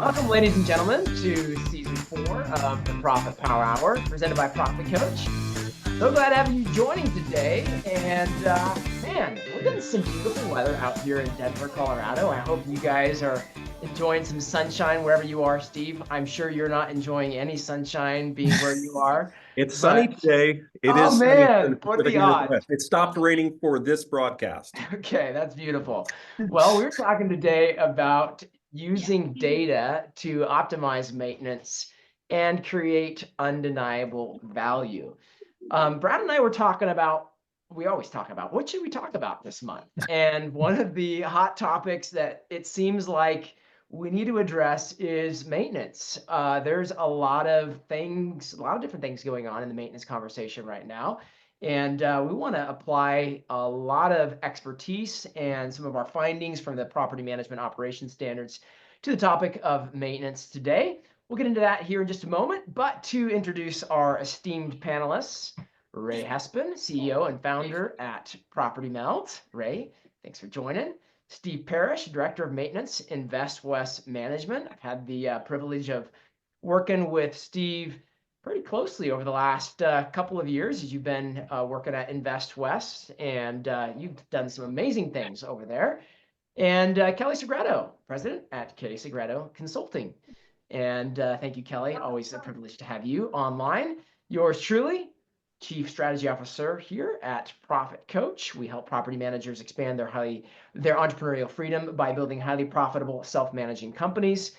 Welcome, ladies and gentlemen, to season 4 of the Profit Power Hour, presented by ProfitCoach. So glad to have you joining today. And man, we're getting some beautiful weather out here in Denver, Colorado. I hope you guys are enjoying some sunshine wherever you are, Steve. I'm sure you're not enjoying any sunshine being where you are. It's sunny today. It Oh is sunny in man, the what are Pacific the odds? Northwest. It stopped raining for this broadcast. Okay, that's beautiful. Well, we're talking today about using data to optimize maintenance and create undeniable value. Brad and I were talking about, we always talk about, what should we talk about this month? And one of the hot topics that it seems like we need to address is maintenance. There's a lot of things, a lot of different things going on in the maintenance conversation right now. And we want to apply a lot of expertise and some of our findings from the property management operations standards to the topic of maintenance today. We'll get into that here in just a moment, but to introduce our esteemed panelists, Ray Hespin, CEO and founder at Property Melt. Ray, thanks for joining. Steve Parrish, Director of Maintenance, Invest West Management. I've had the privilege of working with Steve pretty closely over the last couple of years as you've been working at Invest West, and you've done some amazing things over there. And Kelly Segredo, President at Kelly Segredo Consulting. And thank you, Kelly. Always a privilege to have you online. Yours truly, Chief Strategy Officer here at ProfitCoach. We help property managers expand their entrepreneurial freedom by building highly profitable, self-managing companies.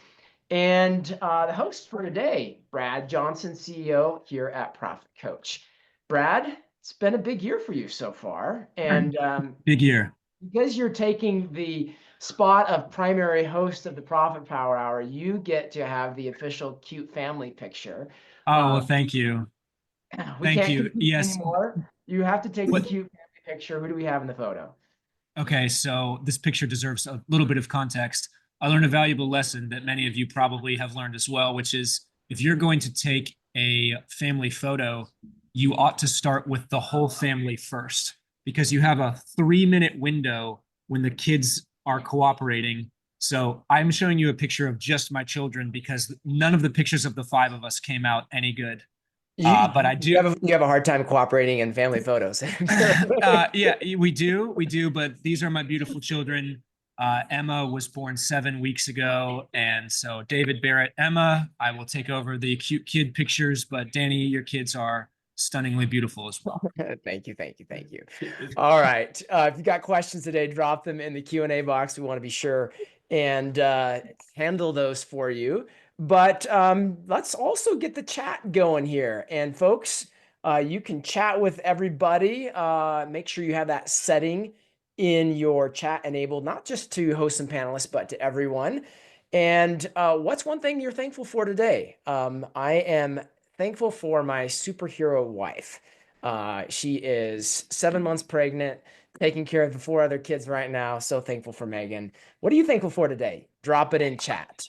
And the host for today, Brad Johnson, CEO here at ProfitCoach. Brad, it's been a big year for you so far. And big year. Because you're taking the spot of primary host of the Profit Power Hour, you get to have the official cute family picture. Oh, well, thank you. We can't compete anymore. You have to take the cute family picture. Who do we have in the photo? Okay, so this picture deserves a little bit of context. I learned a valuable lesson that many of you probably have learned as well, which is if you're going to take a family photo, you ought to start with the whole family first, because you have a 3-minute window when the kids are cooperating. So I'm showing you a picture of just my children because none of the pictures of the 5 of us came out any good. But I do. You have a hard time cooperating in family photos. Yeah, we do. But these are my beautiful children. Emma was born 7 weeks ago, and so David, Barrett, Emma. I will take over the cute kid pictures, but Danny, your kids are stunningly beautiful as well. Thank you. All right. If you got questions today, drop them in the Q&A box. We want to be sure and handle those for you. But let's also get the chat going here. And folks, you can chat with everybody. Make sure you have that setting in your chat enabled, not just to hosts and panelists, but to everyone. And what's one thing you're thankful for today? I am thankful for my superhero wife. She is 7 months pregnant, taking care of the 4 other kids right now. So thankful for Megan. What are you thankful for today? Drop it in chat.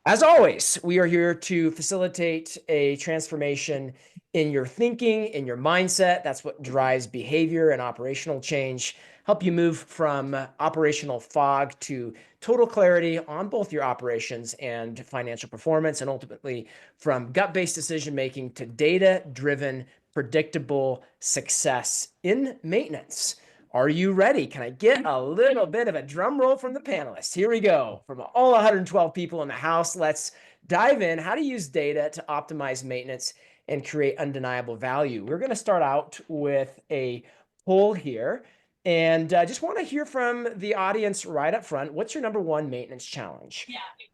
As always, we are here to facilitate a transformation in your thinking, in your mindset. That's what drives behavior and operational change. Help you move from operational fog to total clarity on both your operations and financial performance, and ultimately from gut-based decision-making to data-driven, predictable success in maintenance. Are you ready? Can I get a little bit of a drum roll from the panelists? Here we go. From all 112 people in the house, let's dive in. How to use data to optimize maintenance and create undeniable value. We're going to start out with a poll here. And I just want to hear from the audience right up front. What's your number 1 maintenance challenge?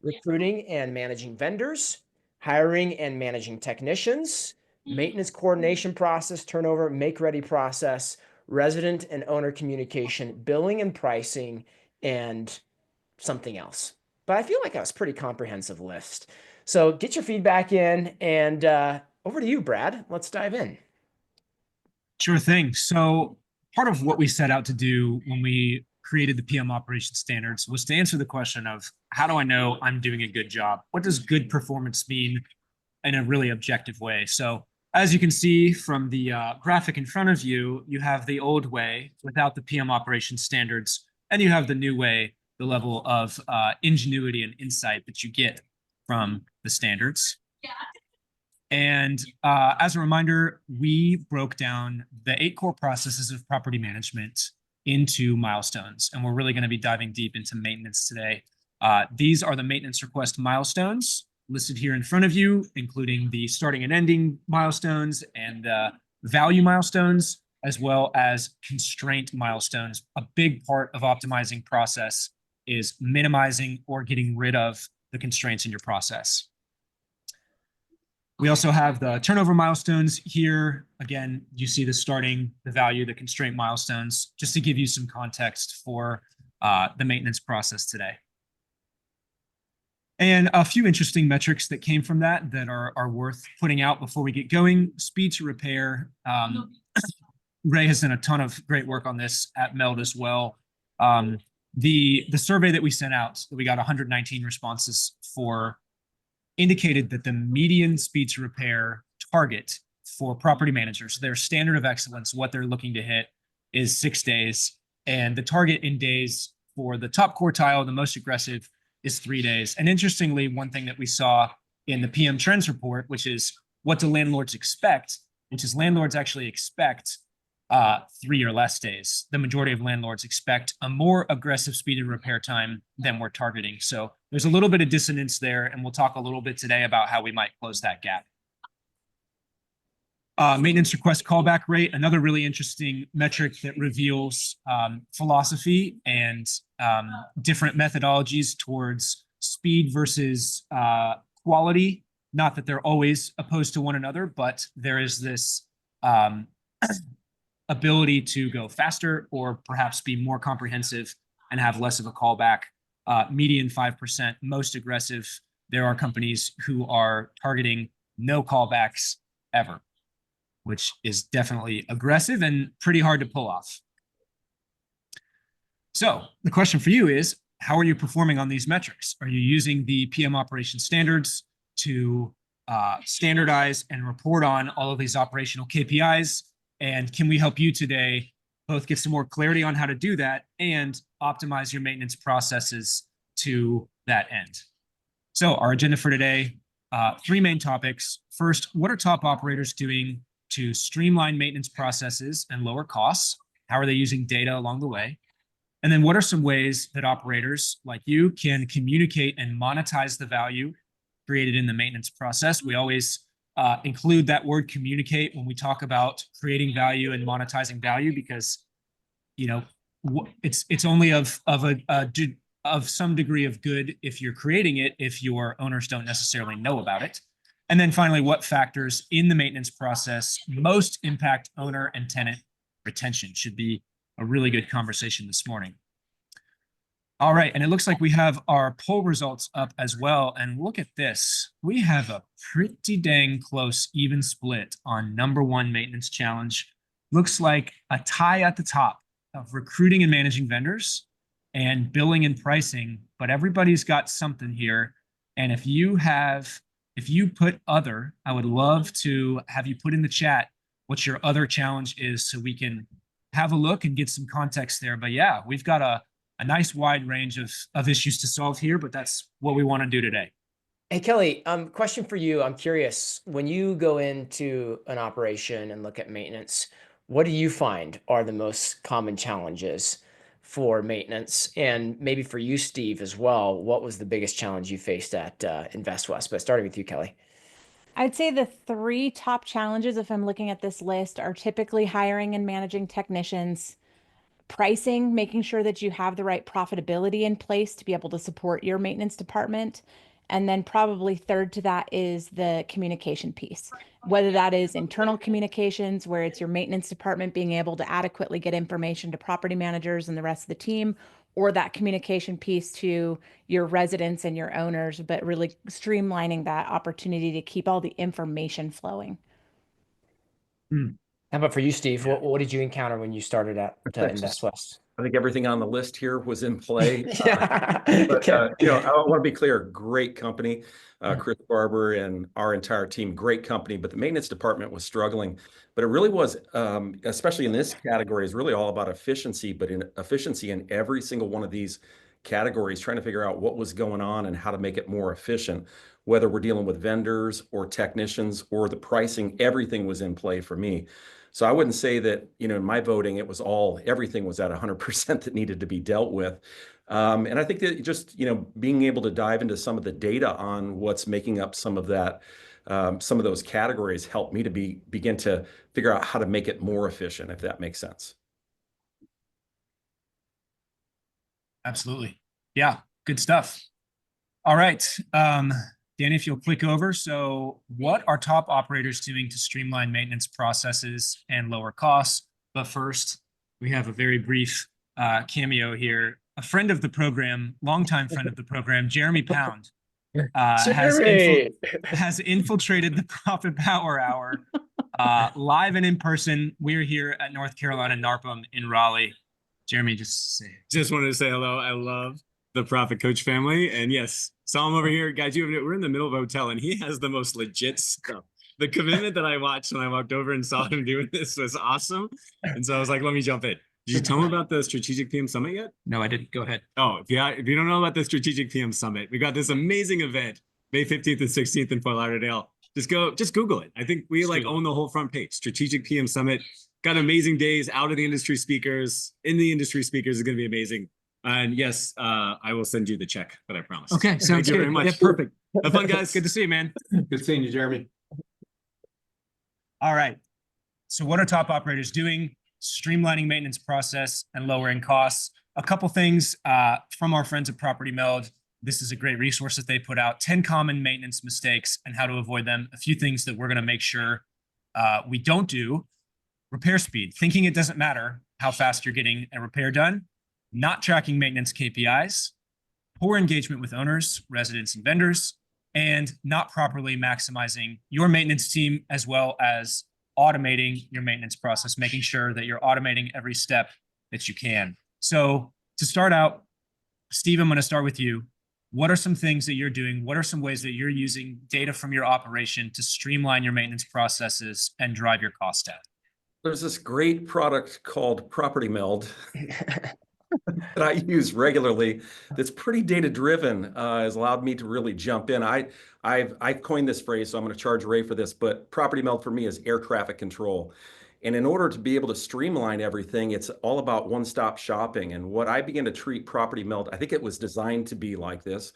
Recruiting and managing vendors, hiring and managing technicians, maintenance coordination process, turnover, make-ready process, resident and owner communication, billing and pricing, and something else. But I feel like that was a pretty comprehensive list. So get your feedback in, and over to you, Brad. Let's dive in. Sure thing. So part of what we set out to do when we created the PM operations standards was to answer the question of how do I know I'm doing a good job? What does good performance mean in a really objective way? So as you can see from the graphic in front of you, you have the old way without the PM operations standards, and you have the new way, the level of ingenuity and insight that you get from the standards. And as a reminder, we broke down the 8 core processes of property management into milestones. And we're really going to be diving deep into maintenance today. These are the maintenance request milestones listed here in front of you, including the starting and ending milestones and value milestones, as well as constraint milestones. A big part of optimizing process is minimizing or getting rid of the constraints in your process. We also have the turnover milestones here. Again, you see the starting, the value, the constraint milestones, just to give you some context for the maintenance process today. And a few interesting metrics that came from that are worth putting out before we get going. Speed to repair. Ray has done a ton of great work on this at Meld as well. The survey that we sent out, that we got 119 responses for, indicated that the median speed to repair target for property managers, their standard of excellence, what they're looking to hit, is 6 days. And the target in days for the top quartile, the most aggressive, is 3 days. And interestingly, one thing that we saw in the PM Trends report, which is what do landlords expect, which is landlords actually expect 3 or less days. The majority of landlords expect a more aggressive speed of repair time than we're targeting. So there's a little bit of dissonance there, and we'll talk a little bit today about how we might close that gap. Maintenance request callback rate, another really interesting metric that reveals philosophy and different methodologies towards speed versus quality. Not that they're always opposed to one another, but there is this ability to go faster or perhaps be more comprehensive and have less of a callback. Median 5%, most aggressive. There are companies who are targeting no callbacks ever, which is definitely aggressive and pretty hard to pull off. So the question for you is, how are you performing on these metrics? Are you using the PM operations standards to standardize and report on all of these operational KPIs? And can we help you today both get some more clarity on how to do that and optimize your maintenance processes to that end? So our agenda for today, 3 main topics. First, what are top operators doing to streamline maintenance processes and lower costs? How are they using data along the way? And then what are some ways that operators like you can communicate and monetize the value created in the maintenance process? We always include that word communicate when we talk about creating value and monetizing value, because it's only of some degree of good if you're creating it, if your owners don't necessarily know about it. And then finally, what factors in the maintenance process most impact owner and tenant retention? Should be a really good conversation this morning. All right, and it looks like we have our poll results up as well. And look at this. We have a pretty dang close even split on #1 maintenance challenge. Looks like a tie at the top of recruiting and managing vendors and billing and pricing, but everybody's got something here. And if you put other, I would love to have you put in the chat what your other challenge is so we can have a look and get some context there. But yeah, we've got a nice wide range of issues to solve here, but that's what we want to do today. Hey, Kelly, question for you. I'm curious, when you go into an operation and look at maintenance, what do you find are the most common challenges for maintenance? And maybe for you, Steve, as well, what was the biggest challenge you faced at InvestWest? But starting with you, Kelly. I'd say the 3 top challenges, if I'm looking at this list, are typically hiring and managing technicians, pricing, making sure that you have the right profitability in place to be able to support your maintenance department. And then probably third to that is the communication piece, whether that is internal communications, where it's your maintenance department being able to adequately get information to property managers and the rest of the team, or that communication piece to your residents and your owners, but really streamlining that opportunity to keep all the information flowing. How about for you, Steve? Yeah. What did you encounter when you started at InvestWest? I think everything on the list here was in play. Yeah. But I want to be clear, great company. Chris Barber and our entire team, great company, but the maintenance department was struggling. But it really was, especially in this category, is really all about efficiency, but in efficiency in every single one of these categories, trying to figure out what was going on and how to make it more efficient, whether we're dealing with vendors or technicians or the pricing, everything was in play for me. So I wouldn't say that, in my voting, it was everything was at 100% that needed to be dealt with. And I think that just, being able to dive into some of the data on what's making up some of that, some of those categories helped me to begin to figure out how to make it more efficient, if that makes sense. Absolutely. Yeah, good stuff. All right. Danny, if you'll click over. So what are top operators doing to streamline maintenance processes and lower costs? But first, we have a very brief cameo here. A friend of the program, longtime friend of the program, Jeremy Pound, has infiltrated the Profit Power Hour live and in person. We're here at North Carolina NARPM in Raleigh. Jeremy, just wanted to say hello. I love the ProfitCoach family. And yes, saw him over here. Guys, we're in the middle of a hotel and he has the most legit stuff. The commitment that I watched when I walked over and saw him doing this was awesome. And so I was like, let me jump in. Did you tell him about the Strategic PM Summit yet? No, I didn't. Go ahead. Oh, if you don't know about the Strategic PM Summit, we got this amazing event, May 15th and 16th in Fort Lauderdale. Just Google it. I think we own the whole front page. Strategic PM Summit. Got amazing days, out of the industry speakers, in the industry speakers is going to be amazing. And yes, I will send you the check that I promised. Okay, sounds Thank you good. very much. Yeah, perfect. Have fun, guys. Good to see you, man. Good seeing you, Jeremy. All right. So what are top operators doing? Streamlining maintenance process and lowering costs. A couple things from our friends at Property Meld. This is a great resource that they put out. 10 common maintenance mistakes and how to avoid them. A few things that we're going to make sure we don't do. Repair speed, thinking it doesn't matter how fast you're getting a repair done, not tracking maintenance KPIs, poor engagement with owners, residents, and vendors, and not properly maximizing your maintenance team, as well as automating your maintenance process, making sure that you're automating every step that you can. So to start out, Steve, I'm going to start with you. What are some things that you're doing? What are some ways that you're using data from your operation to streamline your maintenance processes and drive your cost down? There's this great product called Property Meld that I use regularly. That's pretty data driven. Has allowed me to really jump in. I've coined this phrase, so I'm going to charge Ray for this. But Property Meld for me is air traffic control. And in order to be able to streamline everything, it's all about one-stop shopping. And what I began to treat Property Meld, I think it was designed to be like this,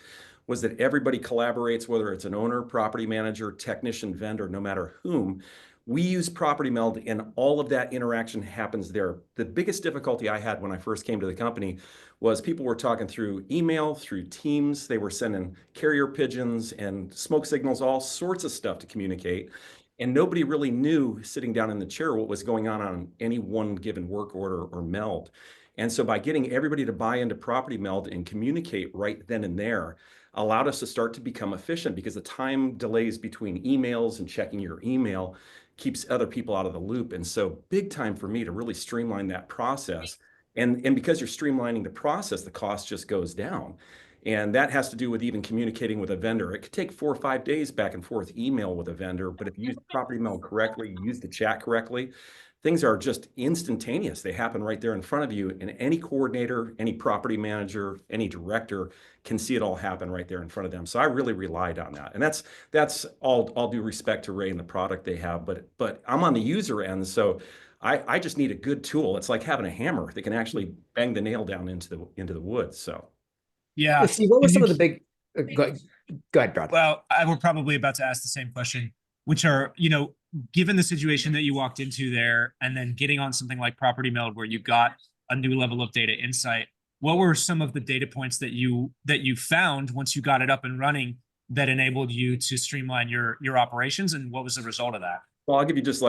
was that everybody collaborates, whether it's an owner, property manager, technician, vendor, no matter whom. We use Property Meld and all of that interaction happens there. The biggest difficulty I had when I first came to the company was people were talking through email, through Teams. They were sending carrier pigeons and smoke signals, all sorts of stuff to communicate. And nobody really knew sitting down in the chair what was going on any one given work order or meld. And so by getting everybody to buy into Property Meld and communicate right then and there, allowed us to start to become efficient, because the time delays between emails and checking your email keeps other people out of the loop. And so big time for me to really streamline that process. And because you're streamlining the process, the cost just goes down. And that has to do with even communicating with a vendor. It could take 4 or 5 days back and forth email with a vendor, but if you use Property Meld correctly, you use the chat correctly, things are just instantaneous. They happen right there in front of you, and any coordinator, any property manager, any director can see it all happen right there in front of them. So I really relied on that. And that's all due respect to Ray and the product they have, but I'm on the user end, so I just need a good tool. It's like having a hammer that can actually bang the nail down into the wood. So yeah. See, what was some of the big go ahead, Brad. Well, I were probably about to ask the same question, which are, given the situation that you walked into there and then getting on something like Property Meld where you got a new level of data insight, what were some of the data points that you found once you got it up and running that enabled you to streamline your operations, and what was the result of that? Well, I'll give you just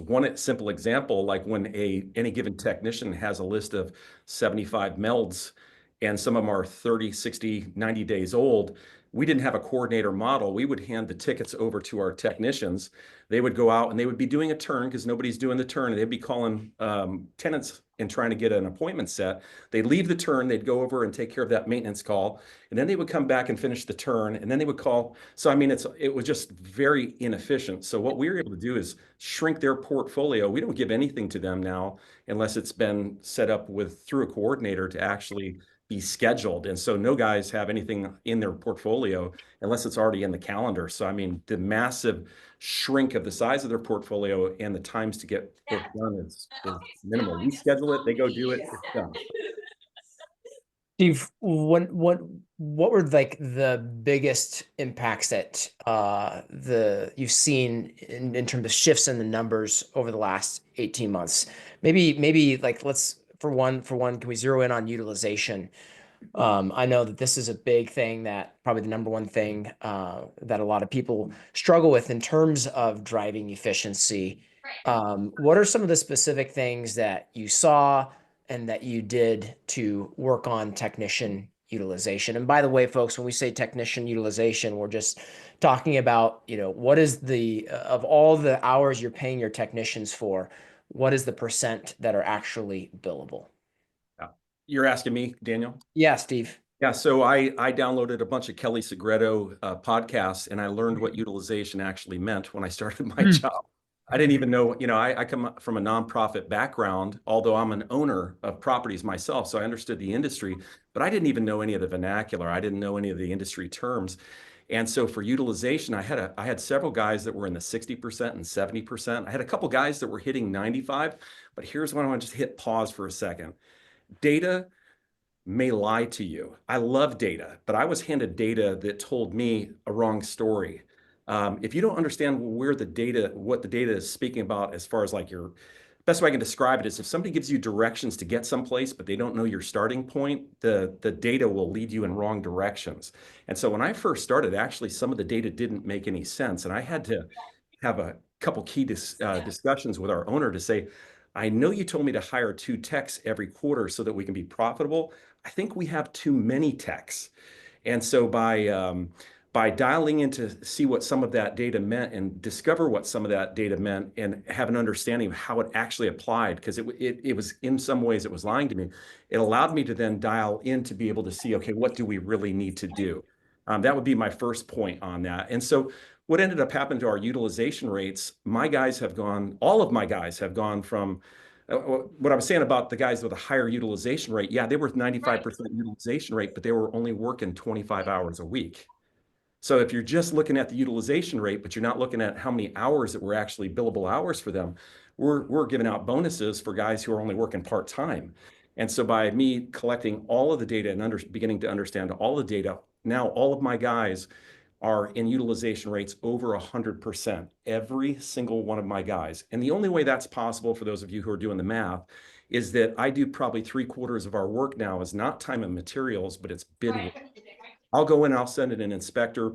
one simple example. Like when any given technician has a list of 75 melds, and some of them are 30, 60, 90 days old, we didn't have a coordinator model. We would hand the tickets over to our technicians. They would go out and they would be doing a turn, because nobody's doing the turn. They'd be calling tenants and trying to get an appointment set. They'd leave the turn, they'd go over and take care of that maintenance call, and then they would come back and finish the turn, and then they would call. So I mean, it was just very inefficient. So what we were able to do is shrink their portfolio. We don't give anything to them now unless it's been set up through a coordinator to actually be scheduled. And so no guys have anything in their portfolio unless it's already in the calendar. So, I mean, the massive shrink of the size of their portfolio and the times to get work done is minimal. We schedule it, they go do it, it's done. Steve, what were like the biggest impacts that you've seen in terms of shifts in the numbers over the last 18 months? Maybe like for one, can we zero in on utilization? I know that this is a big thing, that probably the number one thing that a lot of people struggle with in terms of driving efficiency. What are some of the specific things that you saw and that you did to work on technician utilization? And by the way, folks, when we say technician utilization, we're just talking about, what is of all the hours you're paying your technicians for, what is the percent that are actually billable? You're asking me, Daniel? Yeah, Steve. Yeah, so I downloaded a bunch of Kelly Segreto podcasts, and I learned what utilization actually meant when I started my job. I didn't even know, I come from a nonprofit background, although I'm an owner of properties myself, so I understood the industry, but I didn't even know any of the vernacular. I didn't know any of the industry terms. And so for utilization, I had several guys that were in the 60% and 70%. I had a couple guys that were hitting 95, but here's when I want to just hit pause for a second. Data may lie to you. I love data, but I was handed data that told me a wrong story. If you don't understand what the data is speaking about, as far as like best way I can describe it is if somebody gives you directions to get someplace, but they don't know your starting point, the data will lead you in wrong directions. And so when I first started, actually, some of the data didn't make any sense. And I had to have a couple key discussions with our owner to say, I know you told me to hire 2 techs every quarter so that we can be profitable. I think we have too many techs. And so by dialing in to see what some of that data meant and discover what some of that data meant and have an understanding of how it actually applied, because it was, in some ways, it was lying to me. It allowed me to then dial in to be able to see, okay, what do we really need to do? That would be my first point on that. And so what ended up happening to our utilization rates, all of my guys have gone from what I was saying about the guys with a higher utilization rate. Yeah, they were 95% utilization rate, but they were only working 25 hours a week. So if you're just looking at the utilization rate, but you're not looking at how many hours that were actually billable hours for them, we're giving out bonuses for guys who are only working part-time. And so by me collecting all of the data and beginning to understand all the data, now all of my guys are in utilization rates over 100%, every single one of my guys. And the only way that's possible, for those of you who are doing the math, is that I do probably 3/4 of our work now is not time and materials, but it's bid work. I'll go in, I'll send in an inspector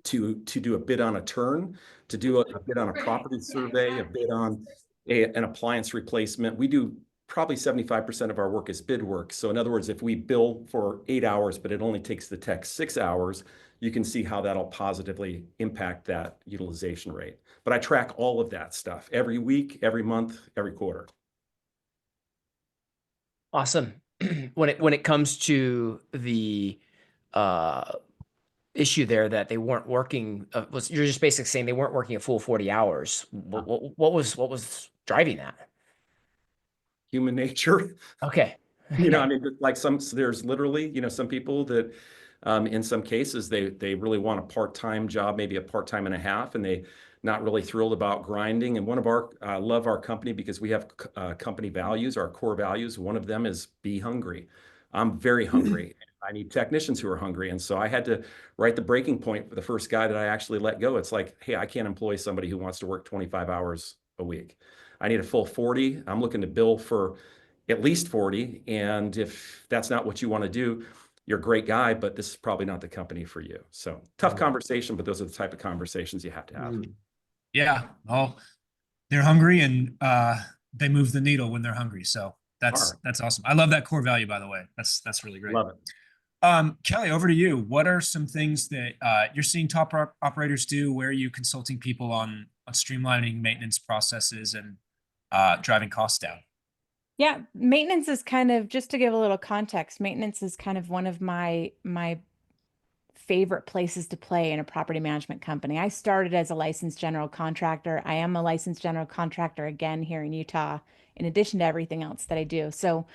to do a bid on a turn, to do a bid on a property survey, a bid on an appliance replacement. We do probably 75% of our work is bid work. So in other words, if we bill for 8 hours, but it only takes the tech 6 hours, you can see how that'll positively impact that utilization rate. But I track all of that stuff every week, every month, every quarter. Awesome. When it comes to the issue there that they weren't working, you're just basically saying they weren't working a full 40 hours. What was driving that? Human nature. Okay. I mean, like there's literally, some people that in some cases they really want a part-time job, maybe a part-time and a half, and they not really thrilled about grinding. And I love our company because we have company values, our core values. One of them is be hungry. I'm very hungry. I need technicians who are hungry. And so I had to write the breaking point for the first guy that I actually let go. It's like, hey, I can't employ somebody who wants to work 25 hours a week. I need a full 40. I'm looking to bill for at least 40. And if that's not what you want to do, you're a great guy, but this is probably not the company for you. So tough conversation, but those are the type of conversations you have to have. Yeah. Well, they're hungry and they move the needle when they're hungry. So that's awesome. I love that core value, by the way. That's really great. Love it. Kelly, over to you. What are some things that you're seeing top operators do? Where are you consulting people on streamlining maintenance processes and driving costs down? Yeah, maintenance is kind of, just to give a little context, maintenance is kind of one of my favorite places to play in a property management company. I started as a licensed general contractor. I am a licensed general contractor again here in Utah, in addition to everything else that I do. So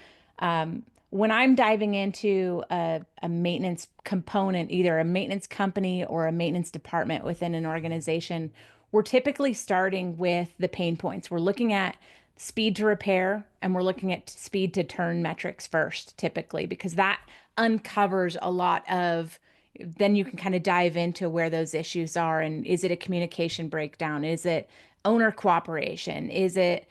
when I'm diving into a maintenance component, either a maintenance company or a maintenance department within an organization, we're typically starting with the pain points. We're looking at speed to repair and we're looking at speed to turn metrics first, typically, because that uncovers a lot of, then you can kind of dive into where those issues are. And is it a communication breakdown? Is it owner cooperation? Is it,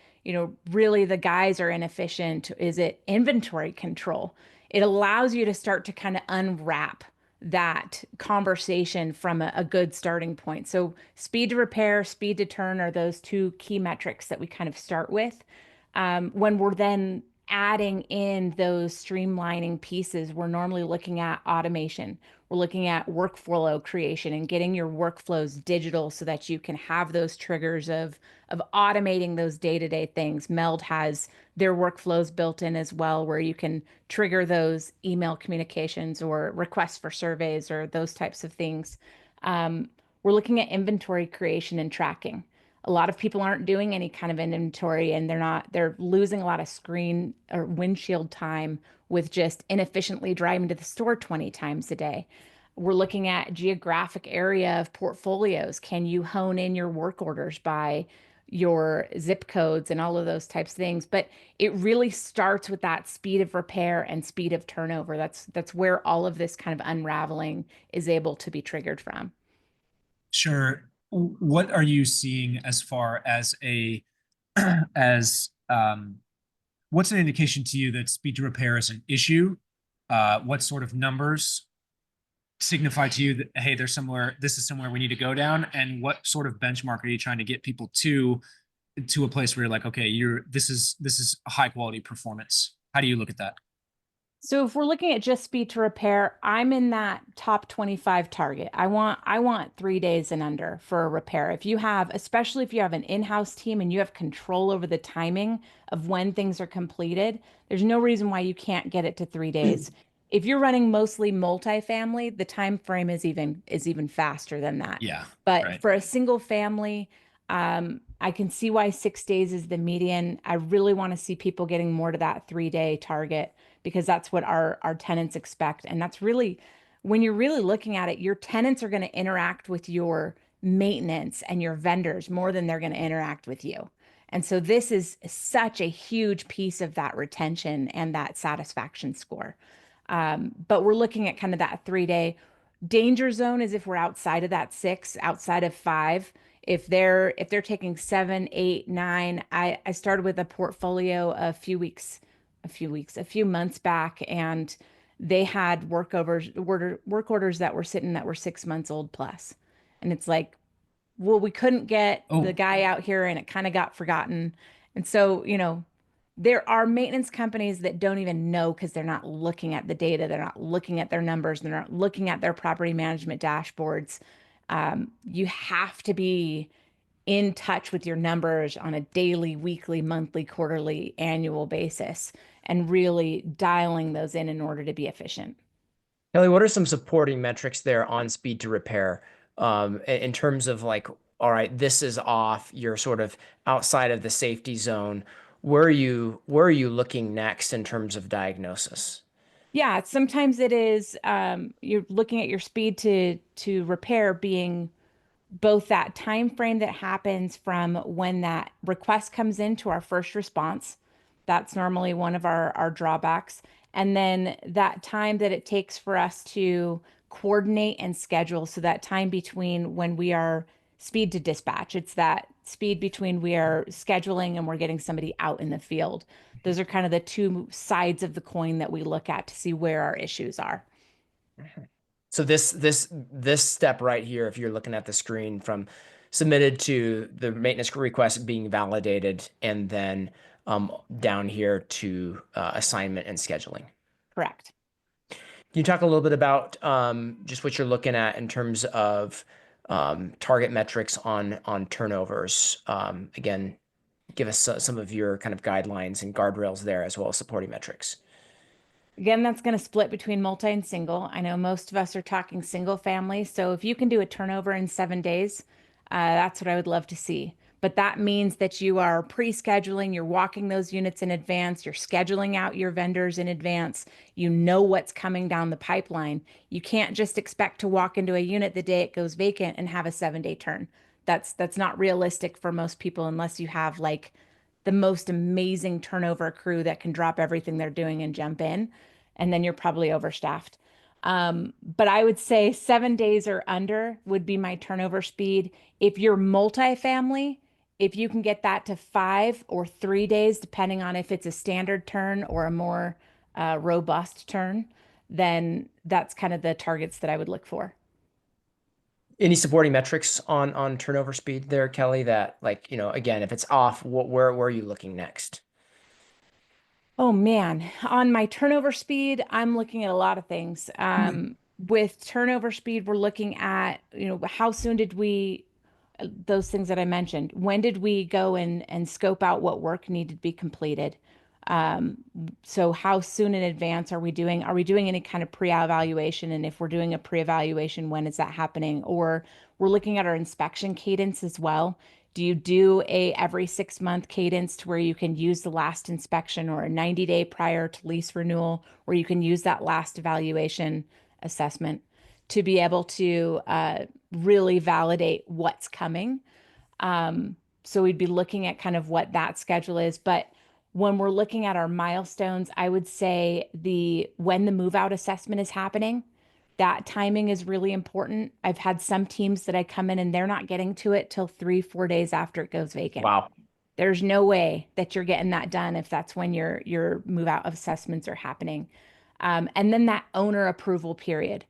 really the guys are inefficient? Is it inventory control? It allows you to start to kind of unwrap that conversation from a good starting point. So speed to repair, speed to turn are those two key metrics that we kind of start with. When we're then adding in those streamlining pieces, we're normally looking at automation. We're looking at workflow creation and getting your workflows digital so that you can have those triggers of automating those day-to-day things. Meld has their workflows built in as well, where you can trigger those email communications or requests for surveys or those types of things. We're looking at inventory creation and tracking. A lot of people aren't doing any kind of inventory and they're losing a lot of screen or windshield time with just inefficiently driving to the store 20 times a day. We're looking at geographic area of portfolios. Can you hone in your work orders by your zip codes and all of those types of things? But it really starts with that speed of repair and speed of turnover. That's where all of this kind of unraveling is able to be triggered from. Sure. What are you seeing as far as as what's an indication to you that speed to repair is an issue? What sort of numbers signify to you that, hey, this is somewhere we need to go down? And what sort of benchmark are you trying to get people to a place where you're like, okay, this is a high quality performance? How do you look at that? So if we're looking at just speed to repair, I'm in that top 25 target. I want 3 days and under for a repair. Especially if you have an in-house team and you have control over the timing of when things are completed, there's no reason why you can't get it to 3 days. If you're running mostly multifamily, the time frame is even faster than that. Yeah. But right. for a single family, I can see why 6 days is the median. I really want to see people getting more to that 3-day target, because that's what our tenants expect. And that's really, when you're really looking at it, your tenants are going to interact with your maintenance and your vendors more than they're going to interact with you. And so this is such a huge piece of that retention and that satisfaction score. But we're looking at kind of that 3-day danger zone is if we're outside of that 6, outside of 5. If they're taking 7, 8, 9, I started with a portfolio a few months back, and they had work orders that were 6 months old plus. And it's like, well, we couldn't get the guy out here and it kind of got forgotten. And so, there are maintenance companies that don't even know because they're not looking at the data. They're not looking at their numbers. They're not looking at their property management dashboards. You have to be in touch with your numbers on a daily, weekly, monthly, quarterly, annual basis and really dialing those in order to be efficient. Kelly, what are some supporting metrics there on speed to repair? In terms of like, all right, this is off, you're sort of outside of the safety zone. Where are you looking next in terms of diagnosis? Yeah, sometimes it is you're looking at your speed to repair being both that time frame that happens from when that request comes into our first response. That's normally one of our drawbacks. And then that time that it takes for us to coordinate and schedule. So that time between when we are speed to dispatch, it's that speed between we are scheduling and we're getting somebody out in the field. Those are kind of the two sides of the coin that we look at to see where our issues are. So this step right here, if you're looking at the screen from submitted to the maintenance request being validated, and then down here to assignment and scheduling. Correct. Can you talk a little bit about just what you're looking at in terms of target metrics on turnovers? Again, give us some of your kind of guidelines and guardrails there, as well as supporting metrics. Again, that's going to split between multi and single. I know most of us are talking single family. So if you can do a turnover in 7 days, that's what I would love to see. But that means that you are pre-scheduling, you're walking those units in advance, you're scheduling out your vendors in advance, you know what's coming down the pipeline. You can't just expect to walk into a unit the day it goes vacant and have a 7-day turn. That's not realistic for most people unless you have like the most amazing turnover crew that can drop everything they're doing and jump in, and then you're probably overstaffed. But I would say 7 days or under would be my turnover speed. If you're multifamily, if you can get that to 5 or 3 days, depending on if it's a standard turn or a more robust turn, then that's kind of the targets that I would look for. Any supporting metrics on turnover speed there, Kelly, that like, again, if it's off, where are you looking next? Oh man, on my turnover speed, I'm looking at a lot of things. With turnover speed, we're looking at, how soon did we, those things that I mentioned, when did we go and scope out what work needed to be completed? So how soon in advance are we doing any kind of pre-evaluation? And if we're doing a pre-evaluation, when is that happening? Or we're looking at our inspection cadence as well. Do you do a every 6-month cadence to where you can use the last inspection, or a 90-day prior to lease renewal, where you can use that last evaluation assessment to be able to really validate what's coming? So we'd be looking at kind of what that schedule is. But when we're looking at our milestones, I would say when the move out assessment is happening, that timing is really important. I've had some teams that I come in and they're not getting to it till 3-4 days after it goes vacant. Wow. There's no way that you're getting that done if that's when your move out assessments are happening. And then that owner approval period.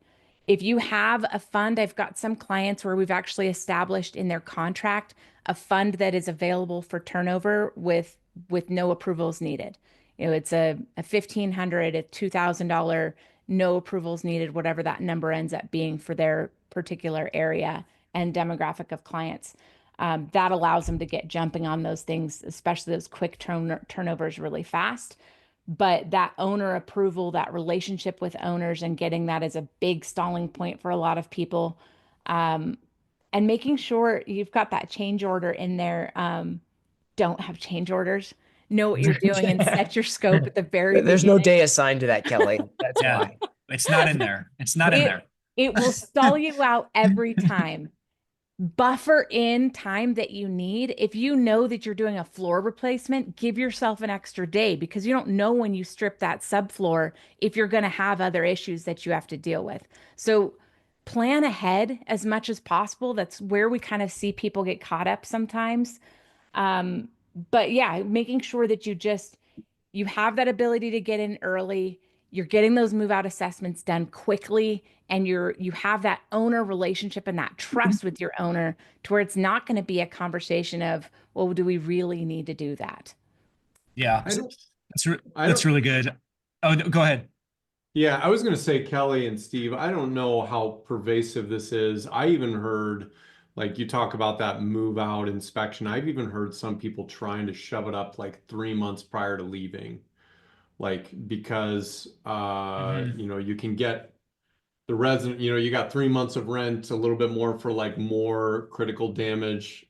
If you have a fund, I've got some clients where we've actually established in their contract a fund that is available for turnover with no approvals needed. It's a $1,500, a $2,000, no approvals needed, whatever that number ends up being for their particular area and demographic of clients. That allows them to get jumping on those things, especially those quick turnovers really fast. But that owner approval, that relationship with owners, and getting that is a big stalling point for a lot of people. And making sure you've got that change order in there. Don't have change orders. Know what you're doing and set your scope at the very There's no beginning. day assigned to that, Kelly. That's Yeah. why. It's not in there. It's not in there. It will stall you out every time. Buffer in time that you need. If you know that you're doing a floor replacement, give yourself an extra day, because you don't know when you strip that subfloor if you're going to have other issues that you have to deal with. So plan ahead as much as possible. That's where we kind of see people get caught up sometimes. But yeah, making sure that you have that ability to get in early, you're getting those move out assessments done quickly, and you have that owner relationship and that trust with your owner to where it's not going to be a conversation of, well, do we really need to do that? Yeah, that's really good. Oh, go ahead. Yeah, I was going to say, Kelly and Steve, I don't know how pervasive this is. I even heard, like you talk about that move out inspection. I've even heard some people trying to shove it up like 3 months prior to leaving. Like, because, you can get the resident, you got 3 months of rent, a little bit more for like more critical damage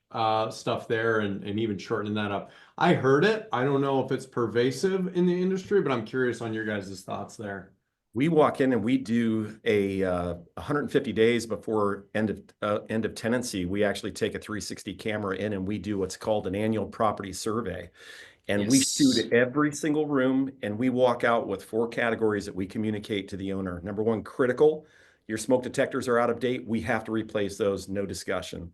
stuff there, and even shortening that up. I heard it. I don't know if it's pervasive in the industry, but I'm curious on your guys' thoughts there. We walk in and we do a 150 days before end of tenancy. We actually take a 360 camera in and we do what's called an annual property survey. And we shoot every single room, and we walk out with 4 categories that we communicate to the owner. Number 1, critical. Your smoke detectors are out of date. We have to replace those, no discussion.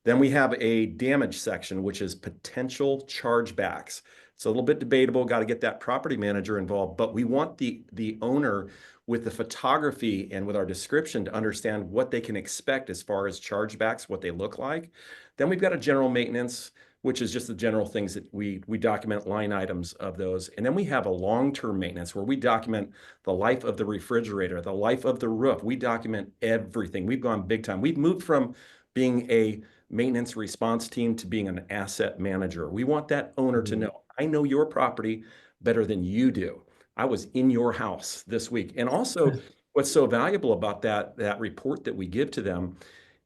Then we have a damage section, which is potential chargebacks. It's a little bit debatable, got to get that property manager involved, but we want the owner with the photography and with our description to understand what they can expect as far as chargebacks, what they look like. Then we've got a general maintenance, which is just the general things that we document line items of those. And then we have a long-term maintenance where we document the life of the refrigerator, the life of the roof. We document everything. We've gone big time. We've moved from being a maintenance response team to being an asset manager. We want that owner to know, I know your property better than you do. I was in your house this week. And also what's so valuable about that report that we give to them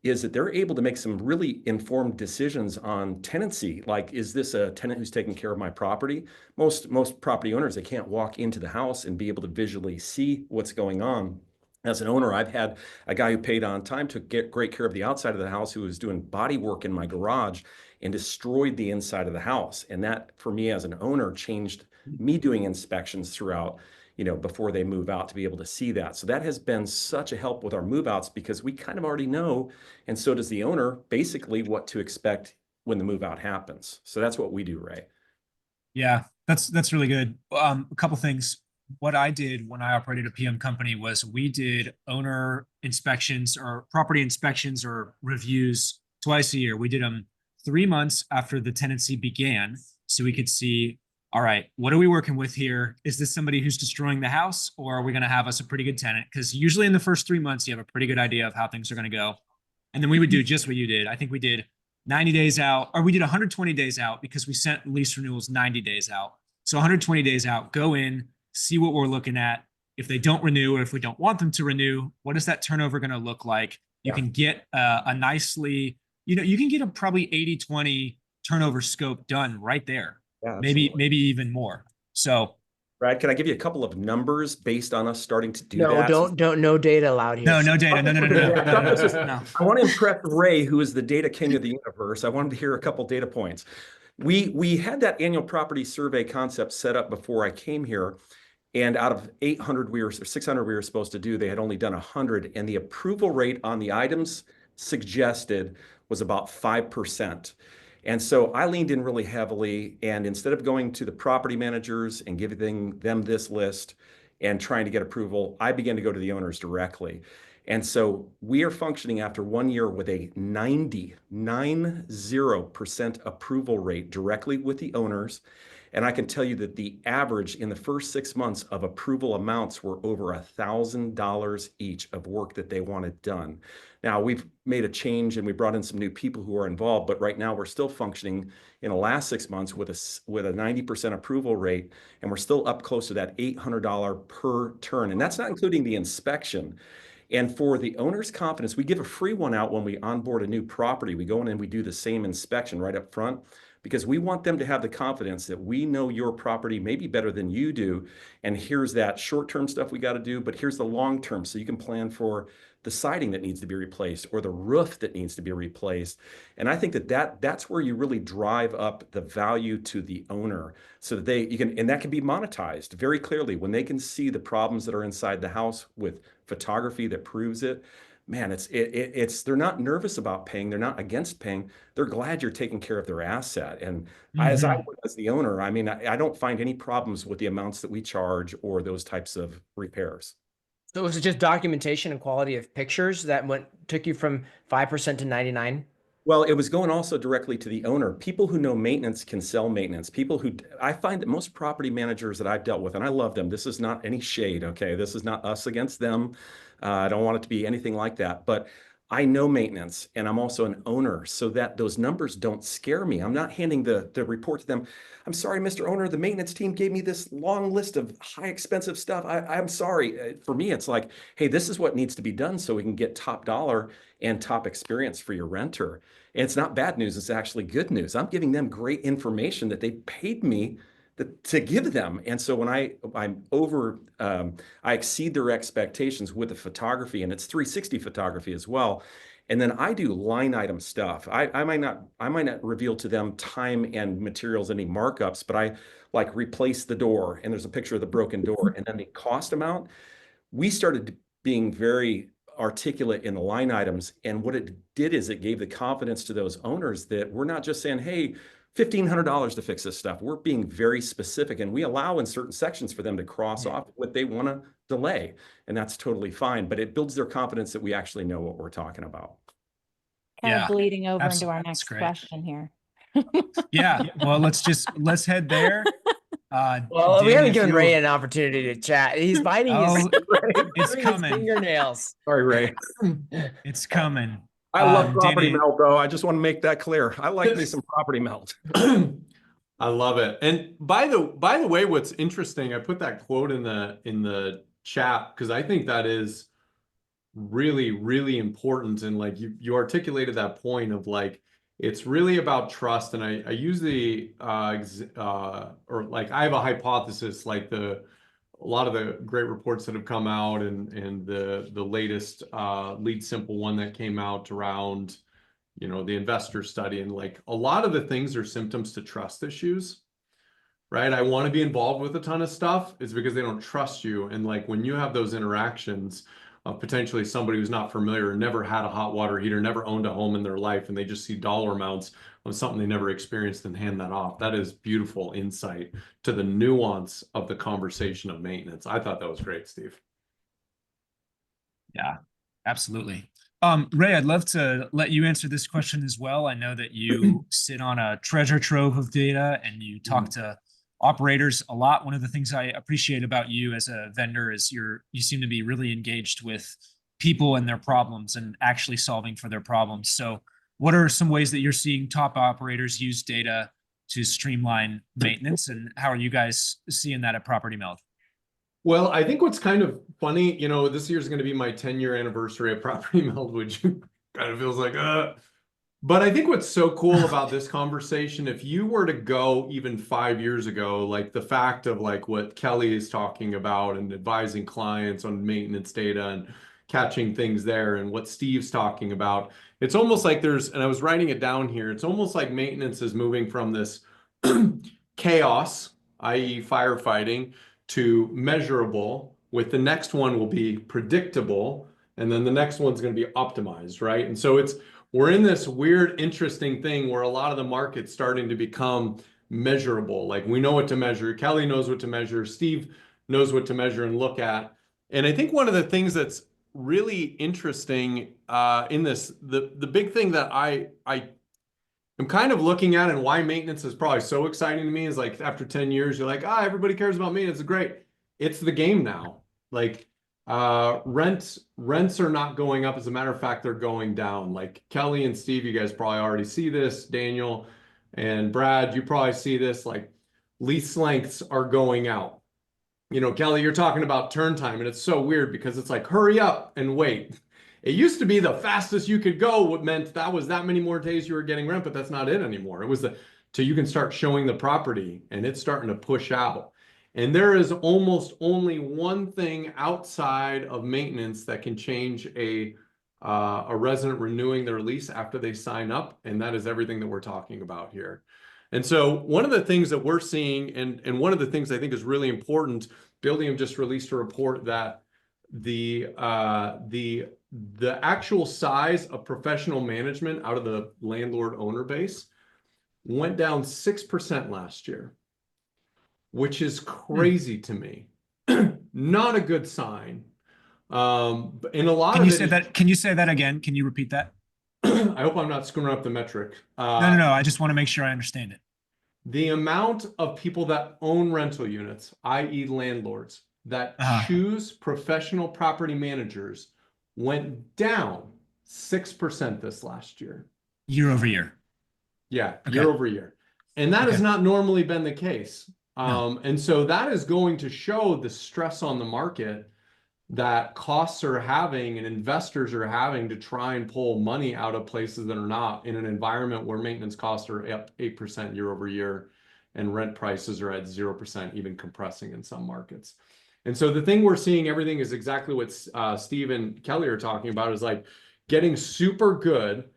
is that they're able to make some really informed decisions on tenancy. Like, is this a tenant who's taking care of my property? Most property owners, they can't walk into the house and be able to visually see what's going on. As an owner, I've had a guy who paid on time, took great care of the outside of the house, who was doing body work in my garage and destroyed the inside of the house. And that, for me as an owner, changed me doing inspections throughout, before they move out, to be able to see that. So that has been such a help with our move outs, because we kind of already know, and so does the owner, basically what to expect when the move out happens. So that's what we do, Ray. Yeah, that's really good. A couple things. What I did when I operated a PM company was we did owner inspections or property inspections or reviews twice a year. We did them 3 months after the tenancy began, so we could see, all right, what are we working with here? Is this somebody who's destroying the house, or are we going to have us a pretty good tenant? Because usually in the first 3 months, you have a pretty good idea of how things are going to go. And then we would do just what you did. I think we did 90 days out, or we did 120 days out, because we sent lease renewals 90 days out. So 120 days out, go in, see what we're looking at. If they don't renew, or if we don't want them to renew, what is that turnover going to look like? You can get a nicely, you can get a probably 80-20 turnover scope done right there. Yeah, maybe even more. So, Brad, can I give you a couple of numbers based on us starting to do No, that? don't, no data allowed here. no data. No. I want to impress Ray, who is the data king of the universe. I wanted to hear a couple data points. We had that annual property survey concept set up before I came here. And out of 800 or 600 we were supposed to do, they had only done 100. And the approval rate on the items suggested was about 5%. And so I leaned in really heavily. And instead of going to the property managers and giving them this list and trying to get approval, I began to go to the owners directly. And so we are functioning after 1 year with a 90% approval rate directly with the owners. And I can tell you that the average in the first 6 months of approval amounts were over $1,000 each of work that they wanted done. Now, we've made a change and we brought in some new people who are involved, but right now we're still functioning in the last 6 months with a 90% approval rate, and we're still up close to that $800 per turn. And that's not including the inspection. And for the owner's confidence, we give a free one out when we onboard a new property. We go in and we do the same inspection right up front, because we want them to have the confidence that we know your property maybe better than you do. And here's that short-term stuff we got to do, but here's the long-term, so you can plan for the siding that needs to be replaced or the roof that needs to be replaced. And I think that's where you really drive up the value to the owner, so that and that can be monetized very clearly when they can see the problems that are inside the house with photography that proves it. Man, they're not nervous about paying. They're not against paying. They're glad you're taking care of their asset. And as the owner, I mean, I don't find any problems with the amounts that we charge or those types of repairs. So was it just documentation and quality of pictures that took you from 5% to 99? Well, it was going also directly to the owner. People who know maintenance can sell maintenance. I find that most property managers that I've dealt with, and I love them, this is not any shade, okay? This is not us against them. I don't want it to be anything like that, but I know maintenance, and I'm also an owner, so that those numbers don't scare me. I'm not handing the report to them. I'm sorry, Mr. Owner, the maintenance team gave me this long list of high expensive stuff. I'm sorry. For me, it's like, hey, this is what needs to be done so we can get top dollar and top experience for your renter. And it's not bad news. It's actually good news. I'm giving them great information that they paid me to give them. And so when I exceed their expectations with the photography, and it's 360 photography as well. And then I do line item stuff. I might not reveal to them time and materials, any markups, but I like replace the door, and there's a picture of the broken door, and then the cost amount. We started being very articulate in the line items. And what it did is it gave the confidence to those owners that we're not just saying, hey, $1,500 to fix this stuff. We're being very specific, and we allow in certain sections for them to cross off what they want to delay, and that's totally fine. But it builds their confidence that we actually know what we're talking about. Kind of bleeding over into our That's next great. question here. Yeah. Well, let's head there. Well, we haven't given Ray an opportunity to chat. He's biting it's coming. his fingernails. Sorry, Ray. It's coming. I love property melt, though. I just want to make that clear. I like me some property melt. I love it. And by the way, what's interesting, I put that quote in the chat because I think that is really, really important. And like you articulated that point of like, it's really about trust. And I use the, or like I have a hypothesis, like a lot of the great reports that have come out and the latest Lead Simple one that came out around, you know, the investor study, and like a lot of the things are symptoms to trust issues, right? I want to be involved with a ton of stuff. It's because they don't trust you. And like when you have those interactions of potentially somebody who's not familiar, never had a hot water heater, never owned a home in their life, and they just see dollar amounts on something they never experienced and hand that off. That is beautiful insight to the nuance of the conversation of maintenance. I thought that was great, Steve. Yeah, absolutely. Ray, I'd love to let you answer this question as well. I know that you sit on a treasure trove of data and you talk to operators a lot. One of the things I appreciate about you as a vendor is you seem to be really engaged with people and their problems and actually solving for their problems. So what are some ways that you're seeing top operators use data to streamline maintenance, and how are you guys seeing that at Property Meld? Well, I think what's kind of funny, you know, this year is going to be my 10-year anniversary at Property Meld, which kind of feels like, But I think what's so cool about this conversation, if you were to go even 5 years ago, like the fact of like what Kelly is talking about and advising clients on maintenance data and catching things there, and what Steve's talking about, it's almost like and I was writing it down here, it's almost like maintenance is moving from this chaos, i.e. firefighting, to measurable, with the next one will be predictable, and then the next one's going to be optimized, right? And so we're in this weird, interesting thing where a lot of the market's starting to become measurable. Like we know what to measure. Kelly knows what to measure. Steve knows what to measure and look at. And I think one of the things that's really interesting in this, the big thing that I am kind of looking at, and why maintenance is probably so exciting to me, is like after 10 years, you're like, everybody cares about maintenance. It's great. It's the game now. Like rents are not going up. As a matter of fact, they're going down. Like Kelly and Steve, you guys probably already see this. Daniel and Brad, you probably see this. Like lease lengths are going out. You know, Kelly, you're talking about turn time, and it's so weird because it's like, hurry up and wait. It used to be the fastest you could go, what meant that was that many more days you were getting rent, but that's not it anymore. It was till you can start showing the property, and it's starting to push out. And there is almost only one thing outside of maintenance that can change a resident renewing their lease after they sign up, and that is everything that we're talking about here. And so one of the things that we're seeing, and one of the things I think is really important, Buildium just released a report that the actual size of professional management out of the landlord owner base went down 6% last year, which is crazy to me. Not a good sign. In a lot Can of you it say that? Can you say that again? Can you repeat that? I hope I'm not screwing up the metric. No. I just want to make sure I understand it. The amount of people that own rental units, i.e. landlords, that choose professional property managers went down 6% this last year. Year over year. Yeah, okay. Year over year. And that has not normally been the case. No. And so that is going to show the stress on the market that costs are having and investors are having to try and pull money out of places that are not, in an environment where maintenance costs are up 8% year over year and rent prices are at 0%, even compressing in some markets. And so the thing we're seeing, everything is exactly what Steve and Kelly are talking about, is like getting super good